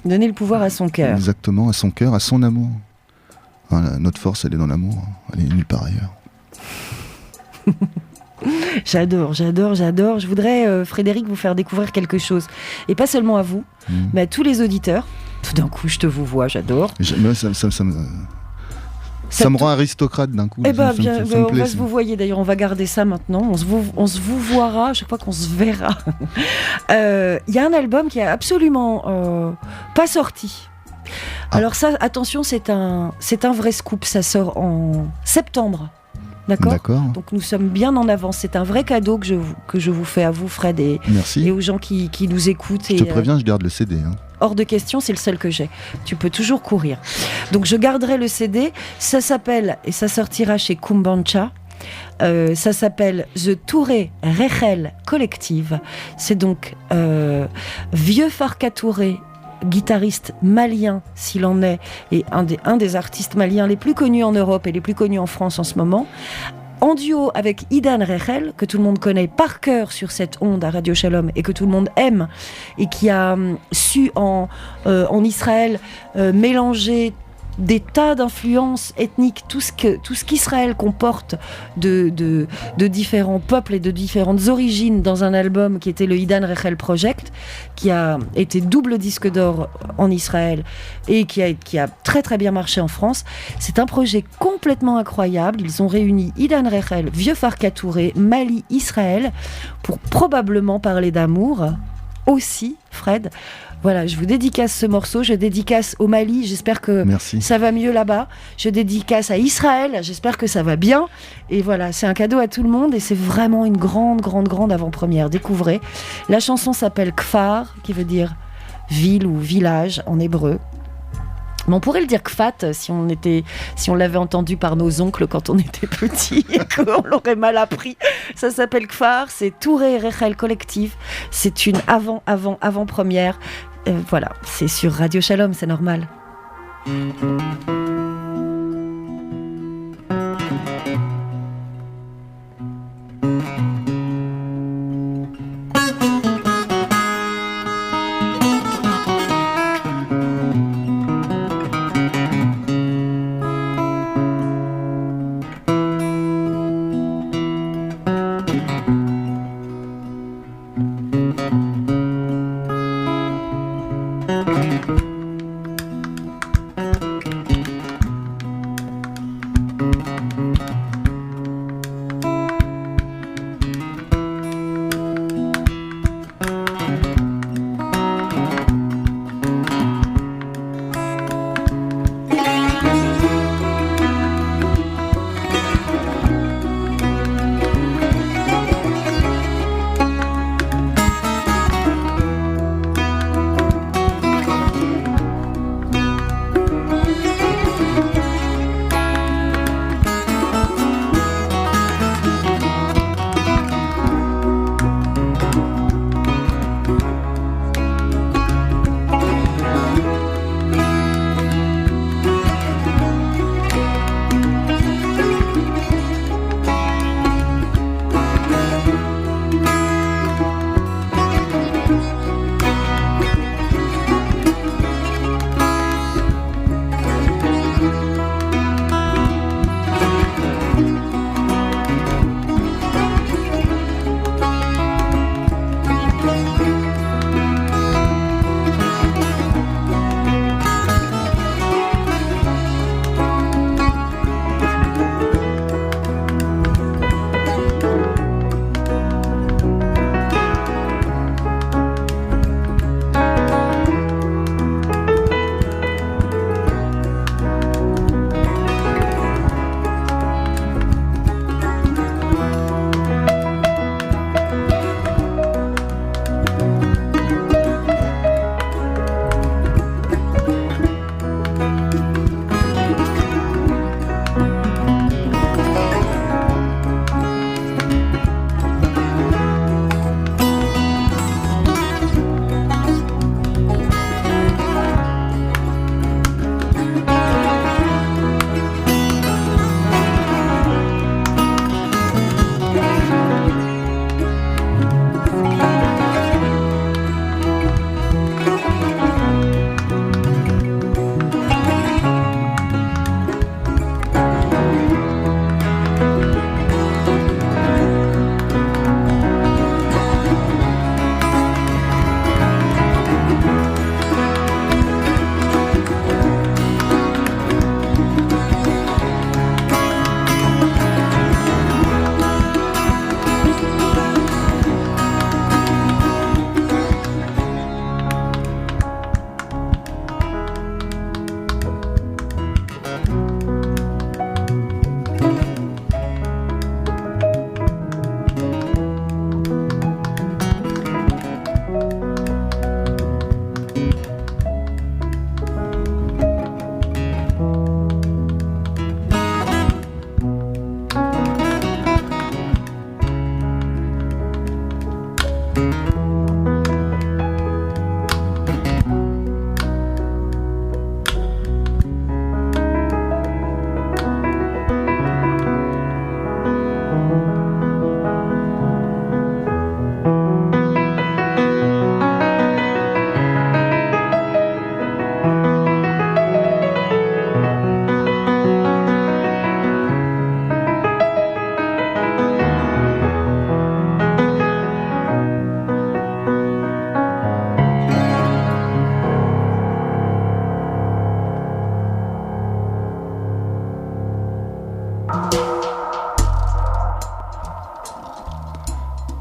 S4: Donner le pouvoir à son cœur.
S5: Exactement, à son cœur, à son amour. Voilà, notre force, elle est dans l'amour, elle est nulle part ailleurs.
S4: J'adore. Je voudrais, Frédéric, vous faire découvrir quelque chose. Et pas seulement à vous, mais à tous les auditeurs. Tout d'un coup, je te vous vois, j'adore.
S5: Ça me rend aristocrate d'un coup.
S4: Eh bien, on va se vous voyer d'ailleurs, on va garder ça maintenant. On se vous voira à chaque fois qu'on se verra. Il y a un album qui est absolument pas sorti. Alors ça, attention, c'est un vrai scoop, ça sort en septembre. D'accord. Donc nous sommes bien en avance, c'est un vrai cadeau que je vous fais à vous, Fred, et aux gens qui nous écoutent.
S5: Je te préviens, je garde le CD. Hein.
S4: Hors de question, c'est le seul que j'ai. Tu peux toujours courir. Donc je garderai le CD, ça s'appelle, et ça sortira chez Kumbancha, ça s'appelle The Touré Rechel Collective. C'est donc Vieux Farka Touré, guitariste malien s'il en est, et un des artistes maliens les plus connus en Europe et les plus connus en France en ce moment, en duo avec Idan Rechel, que tout le monde connaît par cœur sur cette onde à Radio Shalom et que tout le monde aime, et qui a su en Israël mélanger des tas d'influences ethniques, tout ce qu'Israël comporte de différents peuples et de différentes origines dans un album qui était le Idan Rechel Project, qui a été double disque d'or en Israël et qui a très très bien marché en France. C'est un projet complètement incroyable. Ils ont réuni Idan Rechel, Vieux Farka Touré, Mali, Israël, pour probablement parler d'amour aussi, Fred. Voilà, je vous dédicace ce morceau, je dédicace au Mali, j'espère que ça va mieux là-bas. Je dédicace à Israël, j'espère que ça va bien. Et voilà, c'est un cadeau à tout le monde et c'est vraiment une grande avant-première. Découvrez. La chanson s'appelle Kfar, qui veut dire ville ou village en hébreu. Mais on pourrait le dire Kfat si on l'avait entendu par nos oncles quand on était petits et qu'on l'aurait mal appris. Ça s'appelle Kfar, c'est Touré Rechel Collective. C'est une avant-première. Voilà, c'est sur Radio Shalom, c'est normal.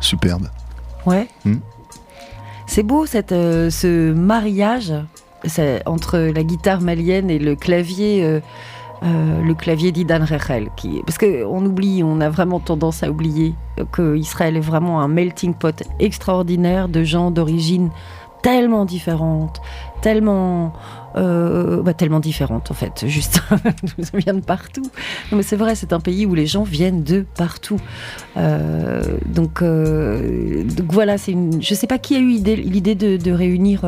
S5: Superbe.
S4: Ouais. C'est beau ce mariage entre la guitare malienne et le clavier d'Idan Rechel. Parce qu'on a vraiment tendance à oublier qu'Israël est vraiment un melting pot extraordinaire de gens d'origine tellement différentes, tellement tellement différentes en fait, juste ça vient de partout. Non, mais c'est vrai, c'est un pays où les gens viennent de partout. Donc voilà, je sais pas qui a eu l'idée de réunir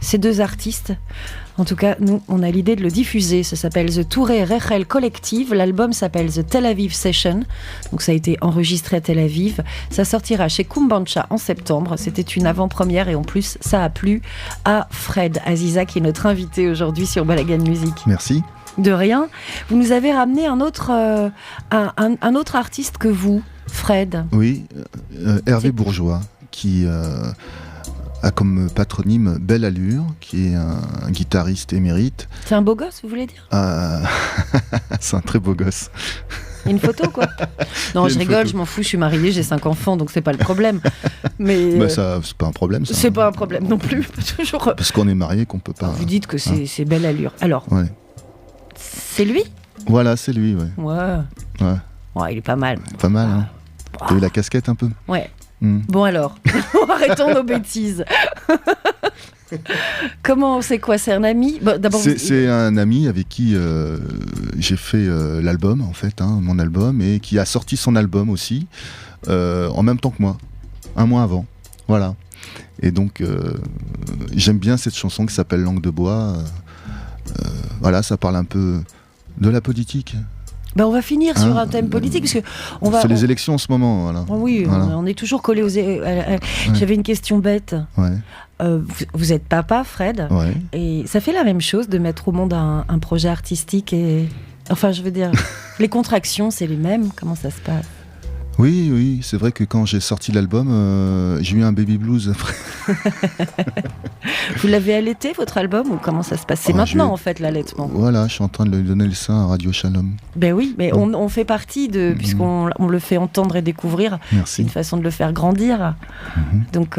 S4: ces deux artistes. En tout cas, nous, on a l'idée de le diffuser. Ça s'appelle The Touré Rechel Collective. L'album s'appelle The Tel Aviv Session. Donc ça a été enregistré à Tel Aviv. Ça sortira chez Kumbancha en septembre. C'était une avant-première et en plus, ça a plu à Fred Aziza, qui est notre invité aujourd'hui sur Balagan Music.
S5: Merci.
S4: De rien. Vous nous avez ramené un autre artiste que vous, Fred.
S5: Oui, Hervé Bourgeois, qui a comme patronyme Belle Allure, qui est un guitariste émérite.
S4: C'est un beau gosse, vous voulez dire ?
S5: C'est un très beau gosse.
S4: Il y a une photo, quoi. Non, je rigole, je m'en fous, je suis mariée, j'ai 5 enfants, donc c'est pas le problème. Mais
S5: ça, c'est pas un problème, ça.
S4: C'est pas un problème non plus. Toujours.
S5: Parce qu'on est mariés qu'on peut pas.
S4: Vous dites que c'est Belle Allure. Alors,
S5: ouais.
S4: C'est lui ?
S5: Voilà, c'est lui, ouais.
S4: Ouais, il est pas mal.
S5: Pas mal, hein. T'as eu la casquette un peu ?
S4: Ouais. Bon alors, arrêtons nos bêtises. Comment, c'est quoi ? C'est un ami ? D'abord,
S5: c'est un ami avec qui j'ai fait l'album, en fait, mon album, et qui a sorti son album aussi, en même temps que moi, un mois avant. Voilà. Et donc, j'aime bien cette chanson qui s'appelle Langue de bois. Voilà, ça parle un peu de la politique.
S4: On va finir sur un thème politique, parce que
S5: c'est les élections en ce moment, voilà.
S4: Oui, voilà. On est toujours collé aux. J'avais une question bête.
S5: Ouais.
S4: Vous êtes papa, Fred,
S5: ouais.
S4: Et ça fait la même chose de mettre au monde un projet artistique et. Enfin, je veux dire, les contractions, c'est les mêmes. Comment ça se passe ?
S5: Oui, c'est vrai que quand j'ai sorti l'album, j'ai eu un baby blues après.
S4: Vous l'avez allaité, votre album, ou comment ça se passe ? C'est maintenant, en fait, l'allaitement.
S5: Voilà, je suis en train de lui donner le sein à Radio Shalom.
S4: Ben oui, mais on fait partie de... Puisqu'on le fait entendre et découvrir.
S5: Merci.
S4: C'est une façon de le faire grandir. Donc,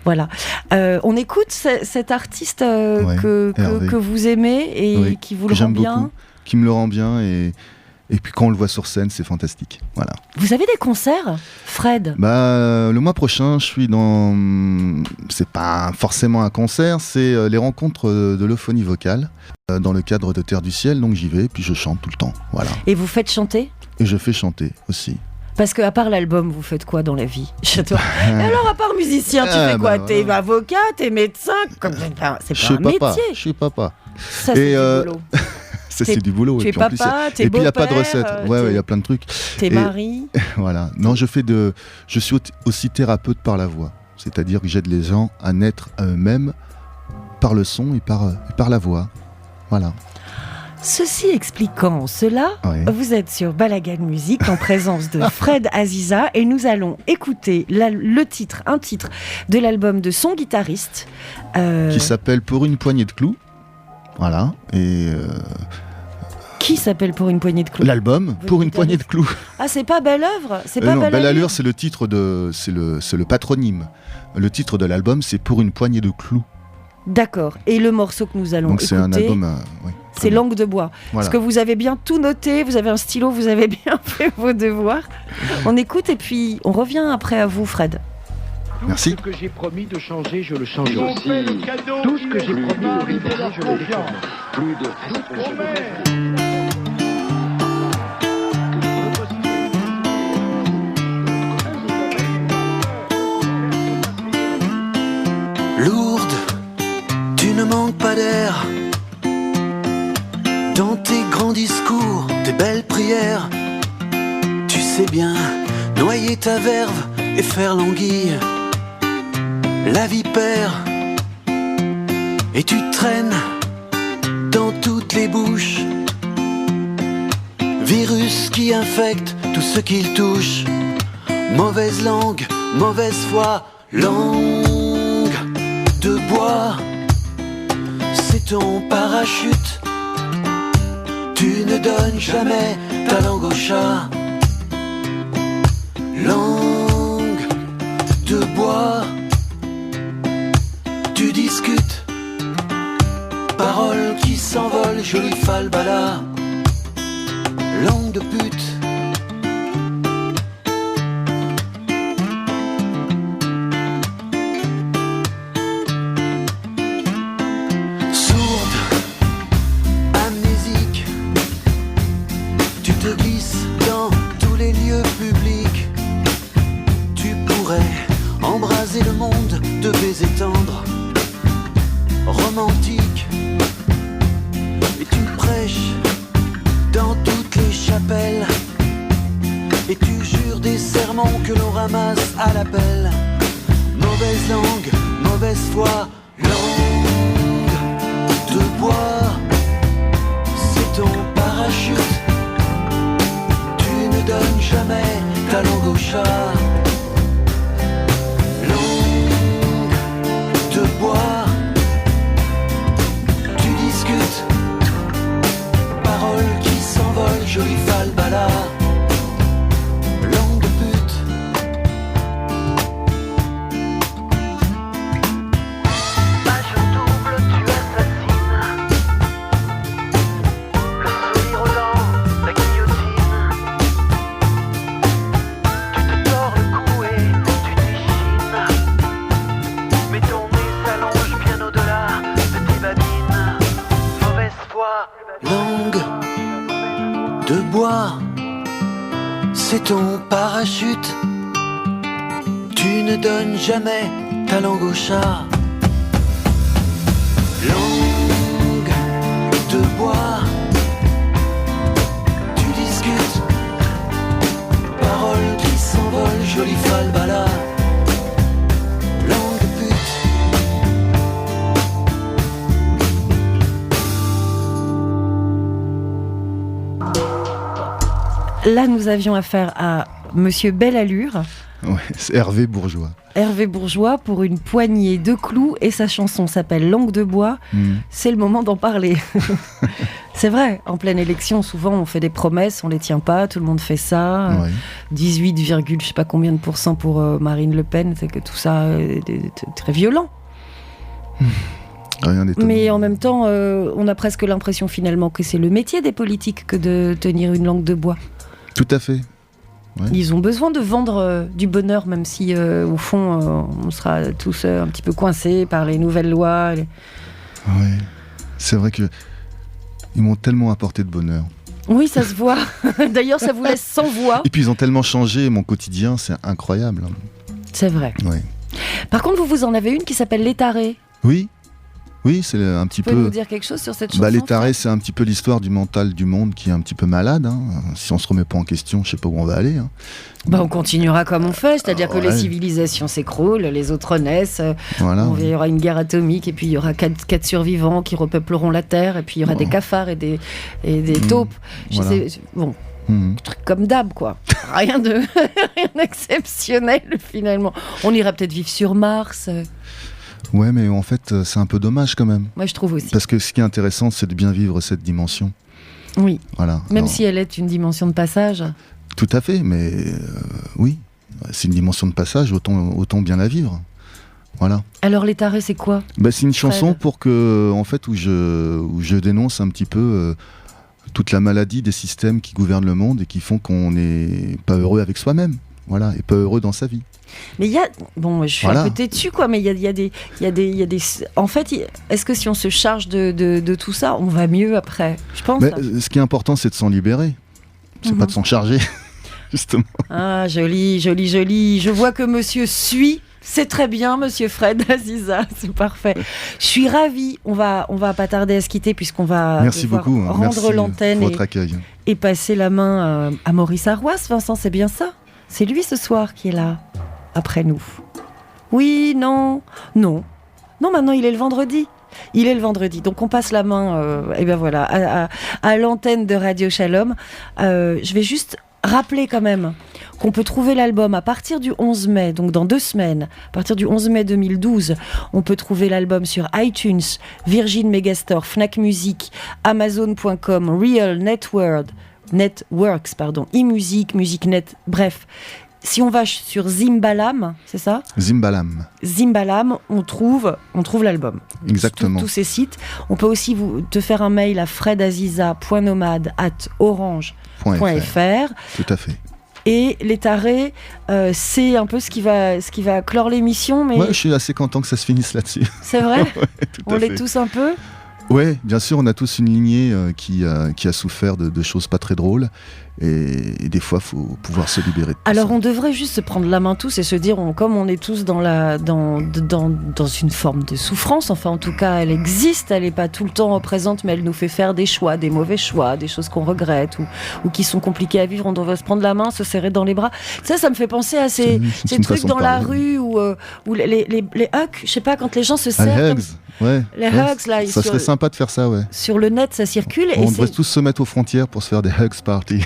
S4: voilà. On écoute cet artiste que vous aimez et qui vous le rend bien.
S5: Beaucoup, qui me le rend bien et puis quand on le voit sur scène, c'est fantastique. Voilà.
S4: Vous avez des concerts, Fred ?
S5: Le mois prochain, je suis dans... C'est pas forcément un concert, c'est les rencontres de l'euphonie vocale dans le cadre de Terre du Ciel. Donc j'y vais, puis je chante tout le temps. Voilà.
S4: Et vous faites chanter ?
S5: Et je fais chanter aussi.
S4: Parce qu'à part l'album, vous faites quoi dans la vie ? Alors, à part musicien, tu fais quoi ? T'es avocat, t'es médecin ? C'est pas un métier.
S5: Je suis papa.
S4: Ça, c'est du boulot.
S5: Ça, c'est du boulot.
S4: Tu es papa, t'es beau-père.
S5: Et puis, il n'y a pas de recette. Ouais, il y a plein de trucs.
S4: T'es mari.
S5: Voilà. Non, je suis aussi thérapeute par la voix. C'est-à-dire que j'aide les gens à naître à eux-mêmes par le son et par la voix. Voilà.
S4: Ceci expliquant cela, Vous êtes sur Balagan Music en présence de Fred Aziza et nous allons écouter un titre de l'album de son guitariste.
S5: Qui s'appelle Pour une poignée de clous. Voilà. Et...
S4: Qui s'appelle Pour une poignée de clous ?
S5: L'album Pour une poignée de clous.
S4: Ah, c'est pas Belle Œuvre ? C'est pas
S5: non,
S4: Belle
S5: Allure, c'est le titre c'est le patronyme. Le titre de l'album, c'est Pour une poignée de clous.
S4: D'accord. Et le morceau que nous allons écouter,
S5: c'est un album,
S4: c'est Langue de bois.
S5: Voilà.
S4: Parce que vous avez bien tout noté, vous avez un stylo, vous avez bien fait vos devoirs. On écoute et puis on revient après à vous, Fred.
S5: Merci.
S1: Tout ce que j'ai promis de changer, je le change aussi. Tout ce que j'ai promis de réaliser, je le réalise. Plus de
S7: Lourde, tu ne manques pas d'air. Dans tes grands discours, tes belles prières, tu sais bien noyer ta verve et faire l'anguille, la vipère. Et tu traînes dans toutes les bouches, virus qui infecte tout ce qu'il touche. Mauvaise langue, mauvaise foi, langue de bois, c'est ton parachute. Tu ne donnes jamais ta langue au chat. Langue de bois, tu discutes. Paroles qui s'envolent, jolie falbala. Langue de pute. Sourde, monde de baisers tendres, romantiques. Et tu prêches dans toutes les chapelles, et tu jures des sermons que l'on ramasse à la pelle. Mauvaise langue, mauvaise foi, langue de bois, c'est ton parachute. Tu ne donnes jamais ta langue au chat. Langue de bois, tu discutes, paroles qui s'envolent, jolie falbala. Langue de pute. Page en double, tu assassines. Le sourire aux dents, la guillotine. Tu te tords le cou et tu t'échines. Mais ton nez s'allonge bien au-delà de tes babines. Mauvaise foi. Langue de bois, c'est ton parachute. Tu ne donnes jamais ta langue au chat. Langue de bois, tu discutes, paroles qui s'envolent, jolie falbala. Langue de pute.
S4: Là, nous avions affaire à Monsieur Belle Allure,
S5: Ouais, c'est Hervé Bourgeois.
S4: Hervé Bourgeois, pour une poignée de clous, et sa chanson s'appelle Langue de bois. C'est le moment d'en parler. C'est vrai, en pleine élection, souvent on fait des promesses, on les tient pas, tout le monde fait ça.
S5: Ouais.
S4: 18, je sais pas combien de pourcents pour Marine Le Pen, c'est que tout ça est très violent.
S5: Rien d'étonnant.
S4: Mais en même temps, on a presque l'impression finalement que c'est le métier des politiques que de tenir une langue de bois.
S5: Tout à fait. Ouais.
S4: Ils ont besoin de vendre du bonheur, même si au fond on sera tous un petit peu coincés par les nouvelles lois.
S5: Ouais. C'est vrai que ils m'ont tellement apporté de bonheur.
S4: Oui, ça se voit. D'ailleurs, ça vous laisse sans voix.
S5: Et puis ils ont tellement changé mon quotidien, c'est incroyable.
S4: C'est vrai.
S5: Ouais.
S4: Par contre, vous en avez une qui s'appelle Les Tarés.
S5: Oui, c'est un petit
S4: Vous pouvez
S5: peu.
S4: nous dire quelque chose sur cette chanson?
S5: Les tarés, c'est un petit peu l'histoire du mental du monde qui est un petit peu malade. Hein. Si on se remet pas en question, je sais pas où on va aller. Hein.
S4: On continuera comme on fait, c'est-à-dire que
S5: Ouais.
S4: les civilisations s'écroulent, les autres naissent,
S5: Voilà.
S4: il y aura une guerre atomique, et puis il y aura quatre survivants qui repeupleront la Terre, et puis il y aura des cafards et des taupes.
S5: Voilà.
S4: Bon,
S5: Mhm.
S4: truc comme d'hab, quoi. Rien d'exceptionnel, finalement. On irait peut-être vivre sur Mars.
S5: Ouais, mais en fait, c'est un peu dommage quand même.
S4: Moi, je trouve aussi.
S5: Parce que ce qui est intéressant, c'est de bien vivre cette dimension.
S4: Oui,
S5: Voilà.
S4: même
S5: Alors,
S4: si elle est une dimension de passage.
S5: Tout à fait, mais oui, c'est une dimension de passage, autant bien la vivre. Voilà.
S4: Alors, Les Tarés, c'est quoi?
S5: C'est une chanson pour que, en fait, où je dénonce un petit peu toute la maladie des systèmes qui gouvernent le monde et qui font qu'on n'est pas heureux avec soi-même. Voilà, et pas heureux dans sa vie.
S4: Mais il y a... Bon, je suis
S5: Voilà.
S4: un peu têtue, quoi, mais il y a des... En fait, est-ce que si on se charge de tout ça, on va mieux après? Je pense.
S5: Mais ce qui est important, c'est de s'en libérer. C'est pas de s'en charger, justement.
S4: Ah, joli, joli, joli. Je vois que monsieur suit. C'est très bien, monsieur Fred Aziza, c'est parfait. Je suis ravie. On va pas tarder à se quitter puisqu'on va
S5: Merci
S4: devoir
S5: beaucoup.
S4: rendre
S5: Merci
S4: l'antenne
S5: pour votre accueil.
S4: et passer la main à Maurice Arrouas. Vincent, c'est bien ça? C'est lui ce soir qui est là, après nous. Oui, non, maintenant il est le vendredi. Il est le vendredi, donc on passe la main à l'antenne de Radio Shalom. Je vais juste rappeler quand même qu'on peut trouver l'album à partir du 11 mai, donc dans 2 semaines, à partir du 11 mai 2012, on peut trouver l'album sur iTunes, Virgin Megastore, Fnac Music, Amazon.com, Real Networks, eMusic, MusicNet, bref. Si on va sur Zimbalam, c'est ça?
S5: Zimbalam.
S4: Zimbalam, on trouve l'album.
S5: Exactement.
S4: Tous ces sites. On peut aussi te faire un mail à fredaziza.nomade@orange.fr.
S5: Tout à fait.
S4: Et Les Tarés, c'est un peu ce qui va clore l'émission. Mais
S5: Ouais, je suis assez content que ça se finisse là-dessus.
S4: c'est vrai.
S5: Ouais, tout à
S4: On l'est
S5: fait.
S4: tous un peu.
S5: Ouais, bien sûr, on a tous une lignée qui a souffert de choses pas très drôles. Et des fois, il faut pouvoir se libérer de tout
S4: Alors
S5: ça.
S4: on devrait juste se prendre la main tous et se dire, comme on est tous dans une forme de souffrance, enfin en tout cas elle existe, elle n'est pas tout le temps présente, mais elle nous fait faire des choix, des mauvais choix, des choses qu'on regrette ou qui sont compliquées à vivre. On devrait se prendre la main, se serrer dans les bras. Ça me fait penser à ces trucs dans la rue où les hugs, je sais pas, quand les gens se serrent.
S5: Les hugs, ouais.
S4: Les hugs, là.
S5: Ça serait sympa de faire ça, ouais.
S4: Sur le net, ça circule.
S5: On devrait tous se mettre aux frontières pour se faire des hugs party.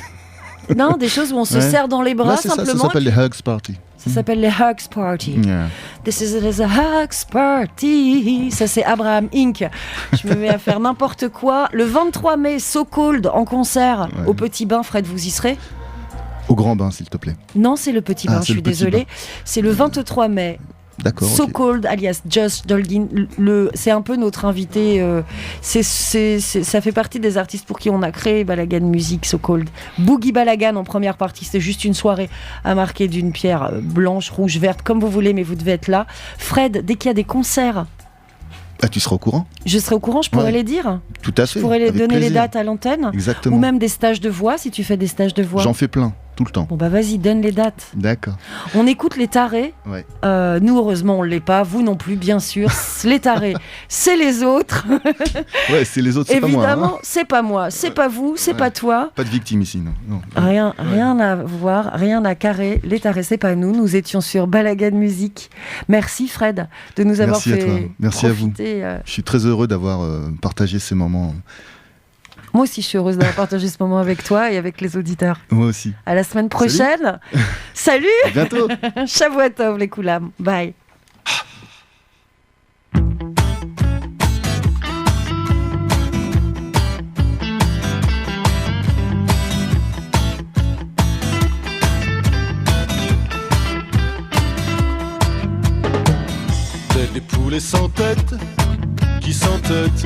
S4: Non, des choses où on se serre dans les bras,
S5: c'est
S4: simplement.
S5: Ça s'appelle les hugs party.
S4: Ça s'appelle les hugs party.
S5: Yeah.
S4: This is a hugs party. Ça, c'est Abraham Inc. Je me mets à faire n'importe quoi. Le 23 mai, So Cold en concert au Petit Bain. Fred, vous y serez ?
S5: Au Grand Bain, s'il te plaît.
S4: Non, c'est le Petit Bain, je suis désolée.
S5: Bain.
S4: C'est le 23 mai.
S5: D'accord.
S4: So Cold, alias Josh Dolgin, c'est un peu notre invité. Ça fait partie des artistes pour qui on a créé Balagan Music. So Cold. Boogie Balagan en première partie, c'est juste une soirée à marquer d'une pierre blanche, rouge, verte, comme vous voulez, mais vous devez être là. Fred, dès qu'il y a des concerts,
S5: tu seras au courant ?
S4: Je serai au courant, je pourrais les dire.
S5: Tout à fait.
S4: Je pourrais donner
S5: plaisir.
S4: les dates à l'antenne.
S5: Exactement.
S4: Ou même des stages de voix, si tu fais des stages de voix.
S5: J'en fais plein, tout le temps.
S4: Bon bah vas-y, donne les dates.
S5: D'accord.
S4: On écoute les tarés.
S5: Ouais.
S4: Nous, heureusement, on ne l'est pas. Vous non plus, bien sûr. Les tarés, c'est les autres.
S5: Ouais, c'est les autres, c'est pas moi.
S4: Évidemment, c'est pas moi, c'est pas vous, c'est pas toi.
S5: Pas de victime ici, non.
S4: Rien à voir, rien à carrer. Les tarés, c'est pas nous. Nous étions sur Balagan Music. Merci Fred de nous avoir
S5: Merci
S4: fait
S5: à toi. Merci
S4: profiter.
S5: à vous. Je suis très heureux d'avoir partagé ces moments.
S4: Moi aussi, je suis heureuse d'avoir partagé ce moment avec toi et avec les auditeurs.
S5: Moi aussi.
S4: À la semaine prochaine. Salut.
S5: À bientôt.
S4: Shavua Tov, les Koulam. Bye.
S6: Des poulets sans tête qui s'entêtent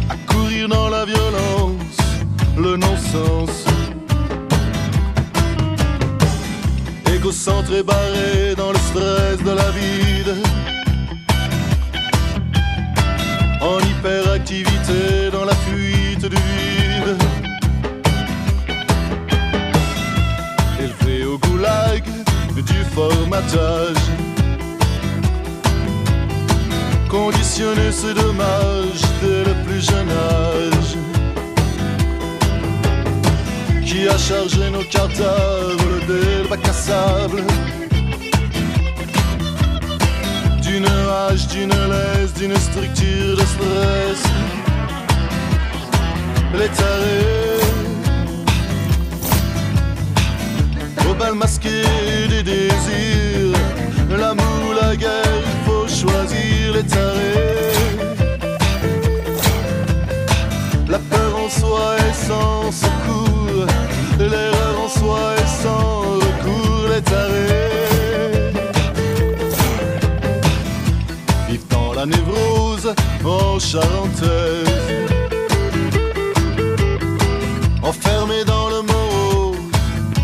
S6: à courir dans la violence, le non-sens, égocentré barré dans le stress de la vie, en hyperactivité dans la fuite du vide, élevé au goulag du formatage, conditionner ce dommage dès le plus jeune âge, qui a chargé nos cartables dès le bac à sable, d'une hache, d'une laisse, d'une structure de stress, les tarés au bal masqué des désirs, l'amour, la guerre, il faut choisir les tarés. La peur en soi est sans secours, l'erreur en soi est sans recours, les tarés vivent dans la névrose en charentaise, enfermés dans le morose,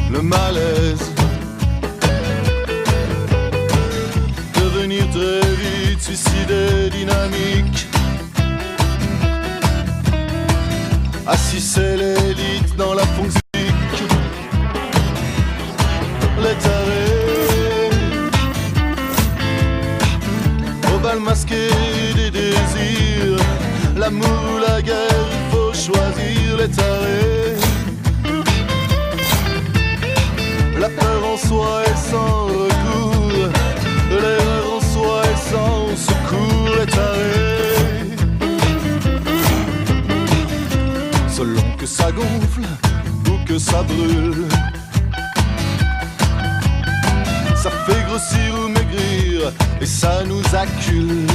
S6: le malaise, devenir très vite suicidé, dynamique, assis c'est l'élite dans la fonction, les tarés au bal masqué des désirs, l'amour, la guerre, il faut choisir, les tarés. La peur en soi est sans recours, l'erreur en soi est sans secours, les tarés. Selon que ça gonfle ou que ça brûle, ça fait grossir ou maigrir et ça nous accule.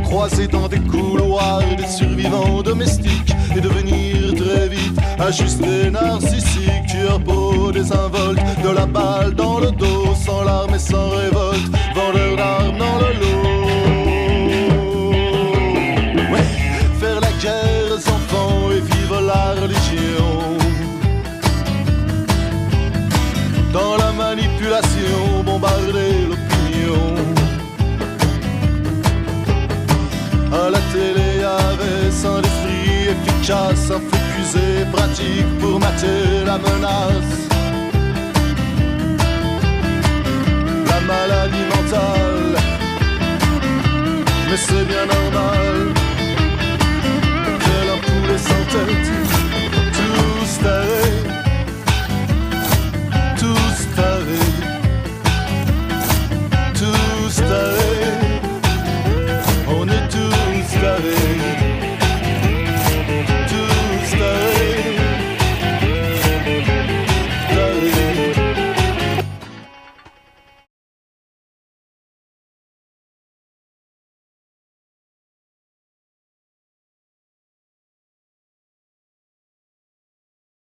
S6: Croiser dans des couloirs des survivants domestiques et devenir très vite ajusté, narcissique, tueur peau désinvolte, de la balle dans le dos, sans larmes et sans révolte, vendeur d'armes dans le lot. Ouais, faire la guerre aux enfants et vivre la religion. Dans la manipulation, bombarder l'opinion. À la télé y'avait sans l'esprit efficace, un focus et pratique pour mater la menace. La maladie mentale, mais c'est bien normal.